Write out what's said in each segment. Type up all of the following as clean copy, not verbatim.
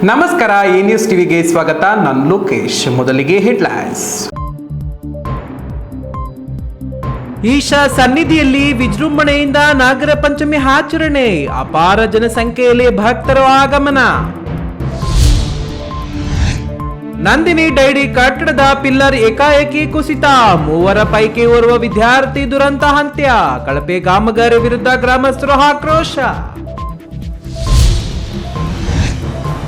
ನಮಸ್ಕಾರ, A news ಟಿವಿಗೆ ಸ್ವಾಗತ. ನಾನು ಲೋಕೇಶ್. ಮೊದಲಿಗೆ ಹೆಡ್ಲೈನ್ಸ್. ಈಶಾ ಸನ್ನಿಧಿಯಲ್ಲಿ ವಿಜೃಂಭಣೆಯಿಂದ ನಾಗರ ಪಂಚಮಿ ಆಚರಣೆ, ಅಪಾರ ಜನಸಂಖ್ಯೆಯಲ್ಲಿ ಭಕ್ತರ ಆಗಮನ. ನಂದಿನಿ ಡೈರಿ ಕಟ್ಟಡದ ಪಿಲ್ಲರ್ ಏಕಾಏಕಿ ಕುಸಿತ, 3 ಪೈಕಿ ಓರ್ವ ವಿದ್ಯಾರ್ಥಿ ದುರಂತ ಅಂತ್ಯ. ಕಳಪೆ ಕಾಮಗಾರಿ ವಿರುದ್ಧ ಗ್ರಾಮಸ್ಥರು ಆಕ್ರೋಶ.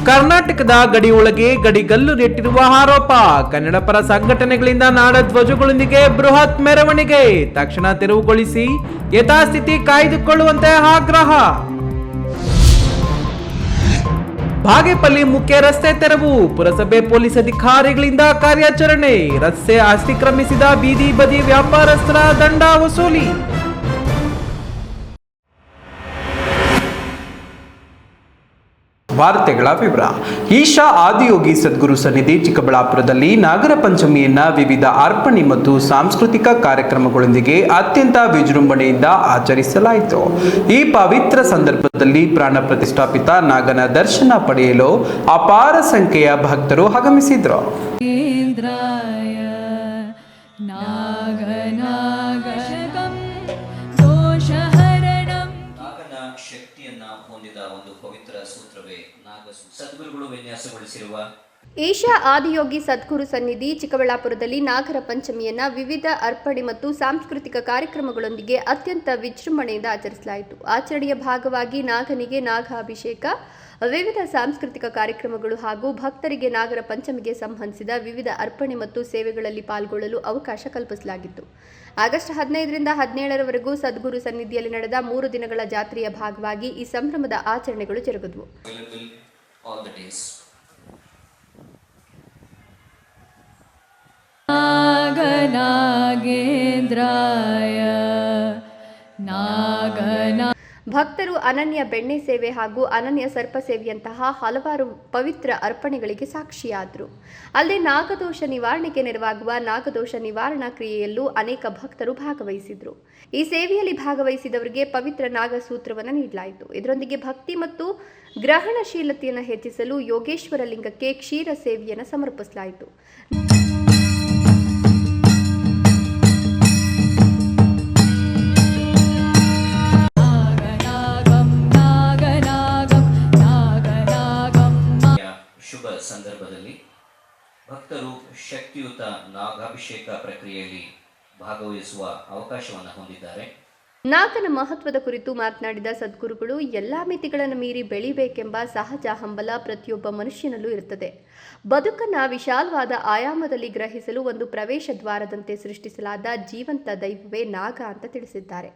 ಕರ್ನಾಟಕದ ಗಡಿಯೊಳಗೆ ಗಡಿಗಲ್ಲು ನೆಟ್ಟಿರುವ ಆರೋಪ, ಕನ್ನಡ ಪರ ಸಂಘಟನೆಗಳಿಂದ ನಾಡಧ್ವಜಗಳೊಂದಿಗೆ ಬೃಹತ್ ಮೆರವಣಿಗೆ, ತಕ್ಷಣ ತೆರವುಗೊಳಿಸಿ ಯಥಾಸ್ಥಿತಿ ಕಾಯ್ದುಕೊಳ್ಳುವಂತೆ ಆಗ್ರಹ. ಬಾಗೇಪಲ್ಲಿ ಮುಖ್ಯ ರಸ್ತೆ ತೆರವು, ಪುರಸಭೆ ಪೊಲೀಸ್ ಅಧಿಕಾರಿಗಳಿಂದ ಕಾರ್ಯಾಚರಣೆ, ರಸ್ತೆ ಅತಿಕ್ರಮಿಸಿದ ಬೀದಿ ಬದಿ ವ್ಯಾಪಾರಸ್ಥರ ದಂಡ ವಸೂಲಿ. ವಾರ್ತೆಗಳ ವಿವರ. ಈಶಾ ಆದಿಯೋಗಿ ಸದ್ಗುರು ಸನ್ನಿಧಿ ಚಿಕ್ಕಬಳ್ಳಾಪುರದಲ್ಲಿ ನಾಗರ ಪಂಚಮಿಯನ್ನ ವಿವಿಧ ಅರ್ಪಣೆ ಮತ್ತು ಸಾಂಸ್ಕೃತಿಕ ಕಾರ್ಯಕ್ರಮಗಳೊಂದಿಗೆ ಅತ್ಯಂತ ವಿಜೃಂಭಣೆಯಿಂದ ಆಚರಿಸಲಾಯಿತು. ಈ ಪವಿತ್ರ ಸಂದರ್ಭದಲ್ಲಿ ಪ್ರಾಣ ಪ್ರತಿಷ್ಠಾಪಿತ ನಾಗನ ದರ್ಶನ ಪಡೆಯಲು ಅಪಾರ ಸಂಖ್ಯೆಯ ಭಕ್ತರು ಆಗಮಿಸಿದರು. ಹೊಂದಿದ ಒಂದು ಪವಿತ್ರ ಸೂತ್ರವೇ ನಾಗಸೂತ್ರ. ಸದ್ಗುರುಗಳು ವಿನ್ಯಾಸಗೊಳಿಸಿರುವ ಈಶಾ ಆದಿಯೋಗಿ ಸದ್ಗುರು ಸನ್ನಿಧಿ ಚಿಕ್ಕಬಳ್ಳಾಪುರದಲ್ಲಿ ನಾಗರ ಪಂಚಮಿಯನ್ನ ವಿವಿಧ ಅರ್ಪಣೆ ಮತ್ತು ಸಾಂಸ್ಕೃತಿಕ ಕಾರ್ಯಕ್ರಮಗಳೊಂದಿಗೆ ಅತ್ಯಂತ ವಿಜೃಂಭಣೆಯಿಂದ ಆಚರಿಸಲಾಯಿತು. ಆಚರಣೆಯ ಭಾಗವಾಗಿ ನಾಗನಿಗೆ ನಾಗಾಭಿಷೇಕ, ವಿವಿಧ ಸಾಂಸ್ಕೃತಿಕ ಕಾರ್ಯಕ್ರಮಗಳು ಹಾಗೂ ಭಕ್ತರಿಗೆ ನಾಗರ ಪಂಚಮಿಗೆ ಸಂಬಂಧಿಸಿದ ವಿವಿಧ ಅರ್ಪಣೆ ಮತ್ತು ಸೇವೆಗಳಲ್ಲಿ ಪಾಲ್ಗೊಳ್ಳಲು ಅವಕಾಶ ಕಲ್ಪಿಸಲಾಗಿತ್ತು. ಆಗಸ್ಟ್ 15ರಿಂದ 17ರವರೆಗೂ ಸದ್ಗುರು ಸನ್ನಿಧಿಯಲ್ಲಿ ನಡೆದ 3 ದಿನಗಳ ಜಾತ್ರೆಯ ಭಾಗವಾಗಿ ಈ ಸಂಭ್ರಮದ ಆಚರಣೆಗಳು ಜರುಗಿದವು. ಭಕ್ತರು ಅನನ್ಯ ಬೆಣ್ಣೆ ಸೇವೆ ಹಾಗೂ ಅನನ್ಯ ಸರ್ಪ ಸೇವೆಯಂತಹ ಹಲವಾರು ಪವಿತ್ರ ಅರ್ಪಣೆಗಳಿಗೆ ಸಾಕ್ಷಿಯಾದರು. ಅಲ್ಲದೆ ನಾಗದೋಷ ನಿವಾರಣೆಗೆ ನೆರವಾಗುವ ನಾಗದೋಷ ನಿವಾರಣಾ ಕ್ರಿಯೆಯಲ್ಲೂ ಅನೇಕ ಭಕ್ತರು ಭಾಗವಹಿಸಿದರು. ಈ ಸೇವೆಯಲ್ಲಿ ಭಾಗವಹಿಸಿದವರಿಗೆ ಪವಿತ್ರ ನಾಗಸೂತ್ರವನ್ನು ನೀಡಲಾಯಿತು. ಇದರೊಂದಿಗೆ ಭಕ್ತಿ ಮತ್ತು ಗ್ರಹಣಶೀಲತೆಯನ್ನು ಹೆಚ್ಚಿಸಲು ಯೋಗೇಶ್ವರ ಲಿಂಗಕ್ಕೆ ಕ್ಷೀರ ಸೇವೆಯನ್ನು ಸಮರ್ಪಿಸಲಾಯಿತು. ಶುಭ ಸಂದರ್ಭದಲ್ಲಿ ಭಕ್ತರು ಶಕ್ತಿಯುತ ನಾಗಾಭಿಷೇಕ ಪ್ರಕ್ರಿಯೆಯಲ್ಲಿ ಭಾಗವಹಿಸುವ ಅವಕಾಶವನ್ನು ಹೊಂದಿದ್ದಾರೆ. ನಾಗನ ಮಹತ್ವದ ಕುರಿತು ಮಾತನಾಡಿದ ಸದ್ಗುರುಗಳು, ಎಲ್ಲಾ ಮಿತಿಗಳನ್ನು ಮೀರಿ ಬೆಳಿಬೇಕೆಂಬ ಸಹಜ ಹಂಬಲ ಪ್ರತಿಯೊಬ್ಬ ಮನುಷ್ಯನಲ್ಲೂ ಇರುತ್ತದೆ. ಬದುಕನ್ನ ವಿಶಾಲವಾದ ಆಯಾಮದಲ್ಲಿ ಗ್ರಹಿಸಲು ಒಂದು ಪ್ರವೇಶ ದ್ವಾರದಂತೆ ಸೃಷ್ಟಿಸಲಾದ ಜೀವಂತ ದೈವವೇ ನಾಗ ಅಂತ ತಿಳಿಸಿದ್ದಾರೆ.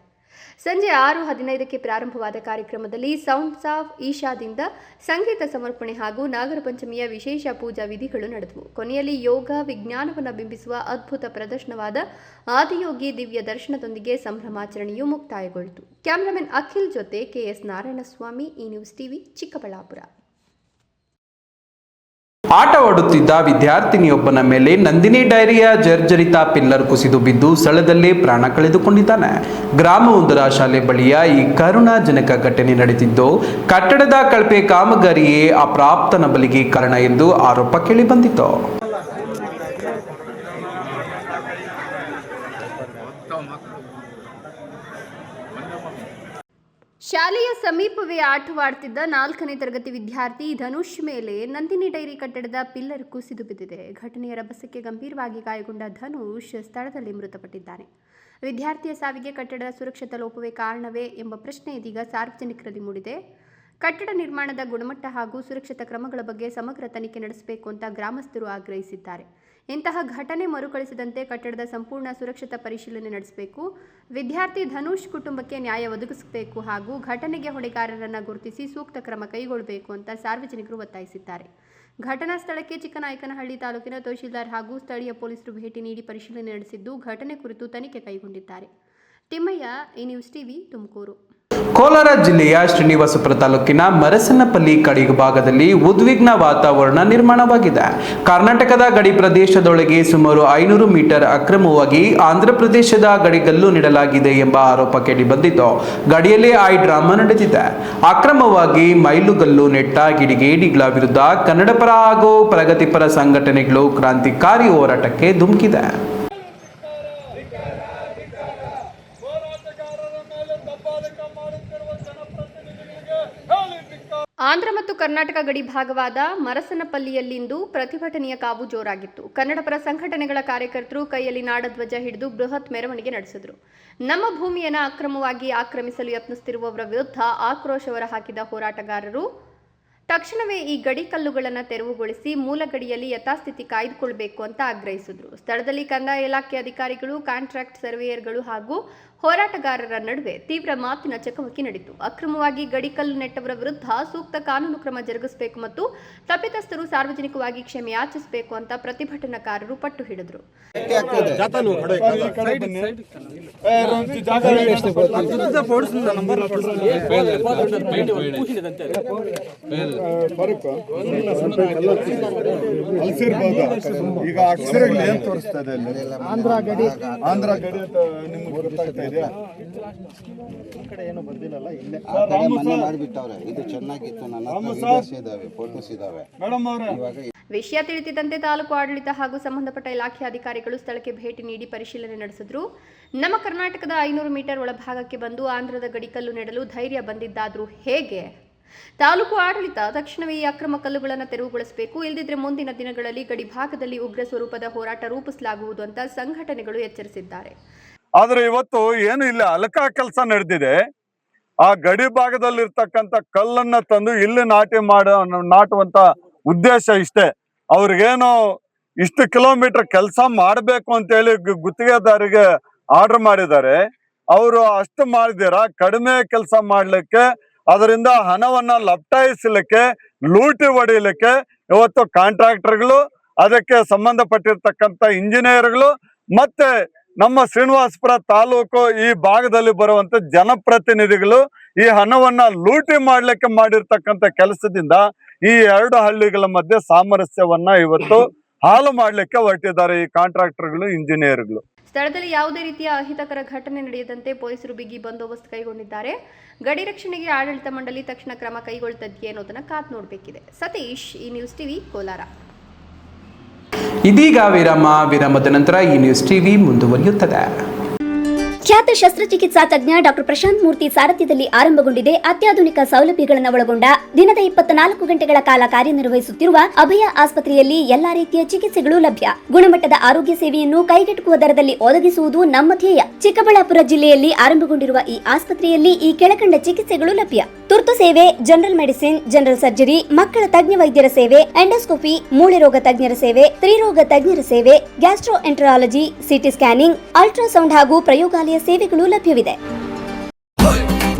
ಸಂಜೆ 6:15ಕ್ಕೆ ಪ್ರಾರಂಭವಾದ ಕಾರ್ಯಕ್ರಮದಲ್ಲಿ ಸೌಂಡ್ಸ್ ಆಫ್ ಈಶಾದಿಂದ ಸಂಗೀತ ಸಮರ್ಪಣೆ ಹಾಗೂ ನಾಗರ ಪಂಚಮಿಯ ವಿಶೇಷ ಪೂಜಾ ವಿಧಿಗಳು ನಡೆದವು. ಕೊನೆಯಲ್ಲಿ ಯೋಗ ವಿಜ್ಞಾನವನ್ನು ಬಿಂಬಿಸುವ ಅದ್ಭುತ ಪ್ರದರ್ಶನವಾದ ಆದಿಯೋಗಿ ದಿವ್ಯ ದರ್ಶನದೊಂದಿಗೆ ಸಂಭ್ರಮಾಚರಣೆಯು ಮುಕ್ತಾಯಗೊಳಿತು. ಕ್ಯಾಮರಾಮನ್ ಅಖಿಲ್ ಜೊತೆ K S Narayanaswamy, E news TV, Chikkaballapur. ಆಟವಾಡುತ್ತಿದ್ದ ವಿದ್ಯಾರ್ಥಿನಿಯೊಬ್ಬನ ಮೇಲೆ ನಂದಿನಿ ಡೈರಿಯ ಜರ್ಜರಿತ ಪಿಲ್ಲರ್ ಕುಸಿದು ಬಿದ್ದು ಸ್ಥಳದಲ್ಲೇ ಪ್ರಾಣ ಕಳೆದುಕೊಂಡಿದ್ದಾನೆ. ಗ್ರಾಮವೊಂದರ ಶಾಲೆ ಬಳಿಯ ಈ ಕರುಣಾಜನಕ ಘಟನೆ ನಡೆದಿದ್ದು, ಕಟ್ಟಡದ ಕಳಪೆ ಕಾಮಗಾರಿಯೇ ಅಪ್ರಾಪ್ತನ ಬಲಿಗೆ ಕಾರಣ ಎಂದು ಆರೋಪ ಕೇಳಿಬಂದಿತು. ಶಾಲೆಯ ಸಮೀಪವೇ ಆಟವಾಡುತ್ತಿದ್ದ 4ನೇ ತರಗತಿ ವಿದ್ಯಾರ್ಥಿ ಧನುಷ್ ಮೇಲೆ ನಂದಿನಿ ಡೈರಿ ಕಟ್ಟಡದ ಪಿಲ್ಲರ್ ಕುಸಿದು ಬಿದ್ದಿದೆ. ಘಟನೆಯ ರಭಸಕ್ಕೆ ಗಂಭೀರವಾಗಿ ಗಾಯಗೊಂಡ ಧನುಷ್ ಸ್ಥಳದಲ್ಲಿ ಮೃತಪಟ್ಟಿದ್ದಾನೆ. ವಿದ್ಯಾರ್ಥಿಯ ಸಾವಿಗೆ ಕಟ್ಟಡದ ಸುರಕ್ಷತಾ ಲೋಪವೇ ಕಾರಣವೇ ಎಂಬ ಪ್ರಶ್ನೆ ಇದೀಗ ಸಾರ್ವಜನಿಕರಲ್ಲಿ ಮೂಡಿದೆ. ಕಟ್ಟಡ ನಿರ್ಮಾಣದ ಗುಣಮಟ್ಟ ಹಾಗೂ ಸುರಕ್ಷತಾ ಕ್ರಮಗಳ ಬಗ್ಗೆ ಸಮಗ್ರ ತನಿಖೆ ನಡೆಸಬೇಕು ಅಂತ ಗ್ರಾಮಸ್ಥರು ಆಗ್ರಹಿಸಿದ್ದಾರೆ. ಇಂತಹ ಘಟನೆ ಮರುಕಳಿಸದಂತೆ ಕಟ್ಟಡದ ಸಂಪೂರ್ಣ ಸುರಕ್ಷತಾ ಪರಿಶೀಲನೆ ನಡೆಸಬೇಕು. ವಿದ್ಯಾರ್ಥಿ ಧನುಷ್ ಕುಟುಂಬಕ್ಕೆ ನ್ಯಾಯ ಒದಗಿಸಬೇಕು ಹಾಗೂ ಘಟನೆಗೆ ಹೊಣೆಗಾರರನ್ನು ಗುರುತಿಸಿ ಸೂಕ್ತ ಕ್ರಮ ಕೈಗೊಳ್ಳಬೇಕು ಅಂತ ಸಾರ್ವಜನಿಕರು ಒತ್ತಾಯಿಸಿದ್ದಾರೆ. ಘಟನಾ ಸ್ಥಳಕ್ಕೆ ಚಿಕ್ಕನಾಯಕನಹಳ್ಳಿ ತಾಲೂಕಿನ ತಹಶೀಲ್ದಾರ್ ಹಾಗೂ ಸ್ಥಳೀಯ ಪೊಲೀಸರು ಭೇಟಿ ನೀಡಿ ಪರಿಶೀಲನೆ ನಡೆಸಿದ್ದು, ಘಟನೆ ಕುರಿತು ತನಿಖೆ ಕೈಗೊಂಡಿದ್ದಾರೆ. Thimmaiah, E news TV, Tumakuru. Kolar ಜಿಲ್ಲೆಯ ಶ್ರೀನಿವಾಸಪುರ ತಾಲೂಕಿನ ಮರಸನಪಲ್ಲಿ ಗಡಿ ಭಾಗದಲ್ಲಿ ಉದ್ವಿಗ್ನ ವಾತಾವರಣ ನಿರ್ಮಾಣವಾಗಿದೆ. ಕರ್ನಾಟಕದ ಗಡಿ ಪ್ರದೇಶದೊಳಗೆ ಸುಮಾರು 500 ಮೀಟರ್ ಅಕ್ರಮವಾಗಿ ಆಂಧ್ರಪ್ರದೇಶದ ಗಡಿಗಲ್ಲು ನೀಡಲಾಗಿದೆ ಎಂಬ ಆರೋಪ ಕೇಳಿಬಂದಿದ್ದು, ಗಡಿಯಲ್ಲಿ ಐ ಡ್ರಾಮಾ ನಡೆದಿದೆ. ಅಕ್ರಮವಾಗಿ ಮೈಲುಗಲ್ಲು ನೆಟ್ಟ ಕಿಡಿಗೇಡಿಗಳ ವಿರುದ್ಧ ಕನ್ನಡಪರ ಹಾಗೂ ಪ್ರಗತಿಪರ ಸಂಘಟನೆಗಳು ಕ್ರಾಂತಿಕಾರಿ ಹೋರಾಟಕ್ಕೆ ಧುಮುಕಿದೆ. ಆಂಧ್ರ ಮತ್ತು ಕರ್ನಾಟಕ ಗಡಿ ಭಾಗವಾದ ಮರಸನಪಲ್ಲಿಯಲ್ಲಿಂದು ಪ್ರತಿಭಟನೆಯ ಕಾವು ಜೋರಾಗಿತ್ತು. ಕನ್ನಡಪರ ಸಂಘಟನೆಗಳ ಕಾರ್ಯಕರ್ತರು ಕೈಯಲ್ಲಿ ನಾಡಧ್ವಜ ಹಿಡಿದು ಬೃಹತ್ ಮೆರವಣಿಗೆ ನಡೆಸಿದರು. ನಮ್ಮ ಭೂಮಿಯನ್ನು ಅಕ್ರಮವಾಗಿ ಆಕ್ರಮಿಸಲು ಯತ್ನಿಸುತ್ತಿರುವವರ ವಿರುದ್ಧ ಆಕ್ರೋಶ ಹೊರಹಾಕಿದ ಹೋರಾಟಗಾರರು ತಕ್ಷಣವೇ ಈ ಗಡಿ ಕಲ್ಲುಗಳನ್ನು ತೆರವುಗೊಳಿಸಿ ಮೂಲ ಗಡಿಯಲ್ಲಿ ಯಥಾಸ್ಥಿತಿ ಕಾಯ್ದುಕೊಳ್ಳಬೇಕು ಅಂತ ಆಗ್ರಹಿಸಿದರು. ಸ್ಥಳದಲ್ಲಿ ಕಂದಾಯ ಇಲಾಖೆ ಅಧಿಕಾರಿಗಳು, ಕಾಂಟ್ರಾಕ್ಟ್ ಸರ್ವೇಯರ್ಗಳು ಹಾಗೂ ಹೋರಾಟಗಾರರ ನಡುವೆ ತೀವ್ರ ಮಾತಿನ ಚಕಮಕಿ ನಡೆಯಿತು. ಅಕ್ರಮವಾಗಿ ಗಡಿ ಕಲ್ಲು ನೆಟ್ಟವರ ವಿರುದ್ಧ ಸೂಕ್ತ ಕಾನೂನು ಕ್ರಮ ಜರುಗಿಸಬೇಕು ಮತ್ತು ತಪ್ಪಿತಸ್ಥರು ಸಾರ್ವಜನಿಕವಾಗಿ ಕ್ಷಮೆ ಯಾಚಿಸಬೇಕು ಅಂತ ಪ್ರತಿಭಟನಾಕಾರರು ಪಟ್ಟು ಹಿಡಿದರು. ಈಗ ಅಕ್ಷರಗಳು ಏನ್ ತೋರಿಸ್ತಾ ಇದೆ ಆಂಧ್ರ ಗಡಿ ಅಂತ ನಿಮ್ಗೆ ಗೊತ್ತಾಗ್ತಾ ಇದೆಯಾ? ಏನು ಬಂದಿಲ್ಲ, ಇಲ್ಲೇ ಮನೆ ಮಾಡಿಬಿಟ್ಟವ್ರೆ. ಇದು ಚೆನ್ನಾಗಿತ್ತು, ನನ್ನ ಇದಾವೆ, ಫೋಟೋಸ್ ಇದಾವೆ ಮೇಡಮ್ ಅವರೇ. ವಿಷಯ ತಿಳಿದಿದ್ದಂತೆ ತಾಲೂಕು ಆಡಳಿತ ಹಾಗೂ ಸಂಬಂಧಪಟ್ಟ ಇಲಾಖೆ ಅಧಿಕಾರಿಗಳು ಸ್ಥಳಕ್ಕೆ ಭೇಟಿ ನೀಡಿ ಪರಿಶೀಲನೆ ನಡೆಸಿದ್ರು. ನಮ್ಮ ಕರ್ನಾಟಕದ 500 ಮೀಟರ್ ಒಳಭಾಗಕ್ಕೆ ಬಂದು ಆಂಧ್ರದ ಗಡಿಕಲ್ಲು ನೆಡಲು ಧೈರ್ಯ ಬಂದಿದ್ದಾದ್ರೂ ಹೇಗೆ? ತಾಲೂಕು ಆಡಳಿತ ತಕ್ಷಣವೇ ಈ ಅಕ್ರಮ ಕಲ್ಲುಗಳನ್ನು ತೆರವುಗೊಳಿಸಬೇಕು, ಇಲ್ಲದಿದ್ದರೆ ಮುಂದಿನ ದಿನಗಳಲ್ಲಿ ಗಡಿ ಭಾಗದಲ್ಲಿ ಉಗ್ರ ಸ್ವರೂಪದ ಹೋರಾಟ ರೂಪಿಸಲಾಗುವುದು ಅಂತ ಸಂಘಟನೆಗಳು ಎಚ್ಚರಿಸಿದ್ದಾರೆ. ಆದ್ರೆ ಇವತ್ತು ಏನು ಇಲ್ಲ, ಅಲಕ ಕೆಲಸ ನಡೆದಿದೆ. ಆ ಗಡಿ ಭಾಗದಲ್ಲಿರ್ತಕ್ಕಂಥ ಕಲ್ಲನ್ನ ತಂದು ಇಲ್ಲಿ ನಾಟುವಂತ ಉದ್ದೇಶ ಇಷ್ಟೇ. ಅವ್ರಿಗೇನು ಇಷ್ಟು ಕಿಲೋಮೀಟರ್ ಕೆಲಸ ಮಾಡಬೇಕು ಅಂತೇಳಿ ಗುತ್ತಿಗೆದಾರಿಗೆ ಆರ್ಡರ್ ಮಾಡಿದ್ದಾರೆ. ಅವರು ಅಷ್ಟು ಮಾಡಿದಿರ ಕಡಿಮೆ ಕೆಲಸ ಮಾಡ್ಲಿಕ್ಕೆ, ಅದರಿಂದ ಹಣವನ್ನ ಲಪ್ಟಾಯಿಸಲಿಕ್ಕೆ, ಲೂಟಿ ಹೊಡಿಲಿಕ್ಕೆ ಇವತ್ತು ಕಾಂಟ್ರಾಕ್ಟರ್ಗಳು, ಅದಕ್ಕೆ ಸಂಬಂಧಪಟ್ಟಿರ್ತಕ್ಕಂಥ ಇಂಜಿನಿಯರ್ಗಳು ಮತ್ತೆ ನಮ್ಮ ಶ್ರೀನಿವಾಸಪುರ ತಾಲೂಕು ಈ ಭಾಗದಲ್ಲಿ ಬರುವಂತ ಜನಪ್ರತಿನಿಧಿಗಳು ಈ ಹಣವನ್ನ ಲೂಟಿ ಮಾಡ್ಲಿಕ್ಕೆ ಮಾಡಿರ್ತಕ್ಕಂಥ ಕೆಲಸದಿಂದ ಈ ಎರಡು ಹಳ್ಳಿಗಳ ಮಧ್ಯೆ ಸಾಮರಸ್ಯವನ್ನ ಇವತ್ತು ಹಾಳು ಮಾಡ್ಲಿಕ್ಕೆ ಹೊರಟಿದ್ದಾರೆ ಈ ಕಾಂಟ್ರಾಕ್ಟರ್ಗಳು, ಇಂಜಿನಿಯರ್ಗಳು. ಸ್ಥಳದಲ್ಲಿ ಯಾವುದೇ ರೀತಿಯ ಅಹಿತಕರ ಘಟನೆ ನಡೆಯದಂತೆ ಪೊಲೀಸರು ಬಿಗಿ ಬಂದೋಬಸ್ತ್ ಕೈಗೊಂಡಿದ್ದಾರೆ. ಗಡಿ ರಕ್ಷಣೆಗೆ ಆಡಳಿತ ಮಂಡಳಿ ತಕ್ಷಣ ಕ್ರಮ ಕೈಗೊಳ್ಳುತ್ತದೆ ಅನ್ನೋದನ್ನ ಕಾದು ನೋಡಬೇಕಿದೆ. ಸತೀಶ್, ಈ ನ್ಯೂಸ್ ಟಿವಿ, ಕೋಲಾರ. ಇದೀಗ ವಿರಾಮದ ನಂತರ ಈ ನ್ಯೂಸ್ ಟಿವಿ ಮುಂದುವರಿಯುತ್ತದೆ. ಖ್ಯಾತ ಶಸ್ತ್ರಚಿಕಿತ್ಸಾ ತಜ್ಞ ಡಾಕ್ಟರ್ ಪ್ರಶಾಂತ್ ಮೂರ್ತಿ ಸಾರಥ್ಯದಲ್ಲಿ ಆರಂಭಗೊಂಡಿದೆ ಅತ್ಯಾಧುನಿಕ ಸೌಲಭ್ಯಗಳನ್ನು ಒಳಗೊಂಡ ದಿನದ 24 ಗಂಟೆಗಳ ಕಾಲ ಕಾರ್ಯನಿರ್ವಹಿಸುತ್ತಿರುವ ಅಭಯ ಆಸ್ಪತ್ರೆಯಲ್ಲಿ ಎಲ್ಲಾ ರೀತಿಯ ಚಿಕಿತ್ಸೆಗಳು ಲಭ್ಯ. ಗುಣಮಟ್ಟದ ಆರೋಗ್ಯ ಸೇವೆಯನ್ನು ಕೈಗೆಟುಕುವ ದರದಲ್ಲಿ ಒದಗಿಸುವುದು ನಮ್ಮ ಧ್ಯೇಯ. ಚಿಕ್ಕಬಳ್ಳಾಪುರ ಜಿಲ್ಲೆಯಲ್ಲಿ ಆರಂಭಗೊಂಡಿರುವ ಈ ಆಸ್ಪತ್ರೆಯಲ್ಲಿ ಈ ಕೆಳಕಂಡ ಚಿಕಿತ್ಸೆಗಳು ಲಭ್ಯ: ತುರ್ತು ಸೇವೆ, ಜನರಲ್ ಮೆಡಿಸಿನ್, ಜನರಲ್ ಸರ್ಜರಿ, ಮಕ್ಕಳ ತಜ್ಞ ವೈದ್ಯರ ಸೇವೆ, ಎಂಡೋಸ್ಕೋಪಿ, ಮೂಳೆ ರೋಗ ತಜ್ಞರ ಸೇವೆ, ಸ್ತ್ರೀರೋಗ ತಜ್ಞರ ಸೇವೆ, gastro enterology, CT scanning, ultrasound ಹಾಗೂ ಪ್ರಯೋಗಾಲಯ ಸೇವೆಗಳು ಲಭ್ಯವಿದೆ.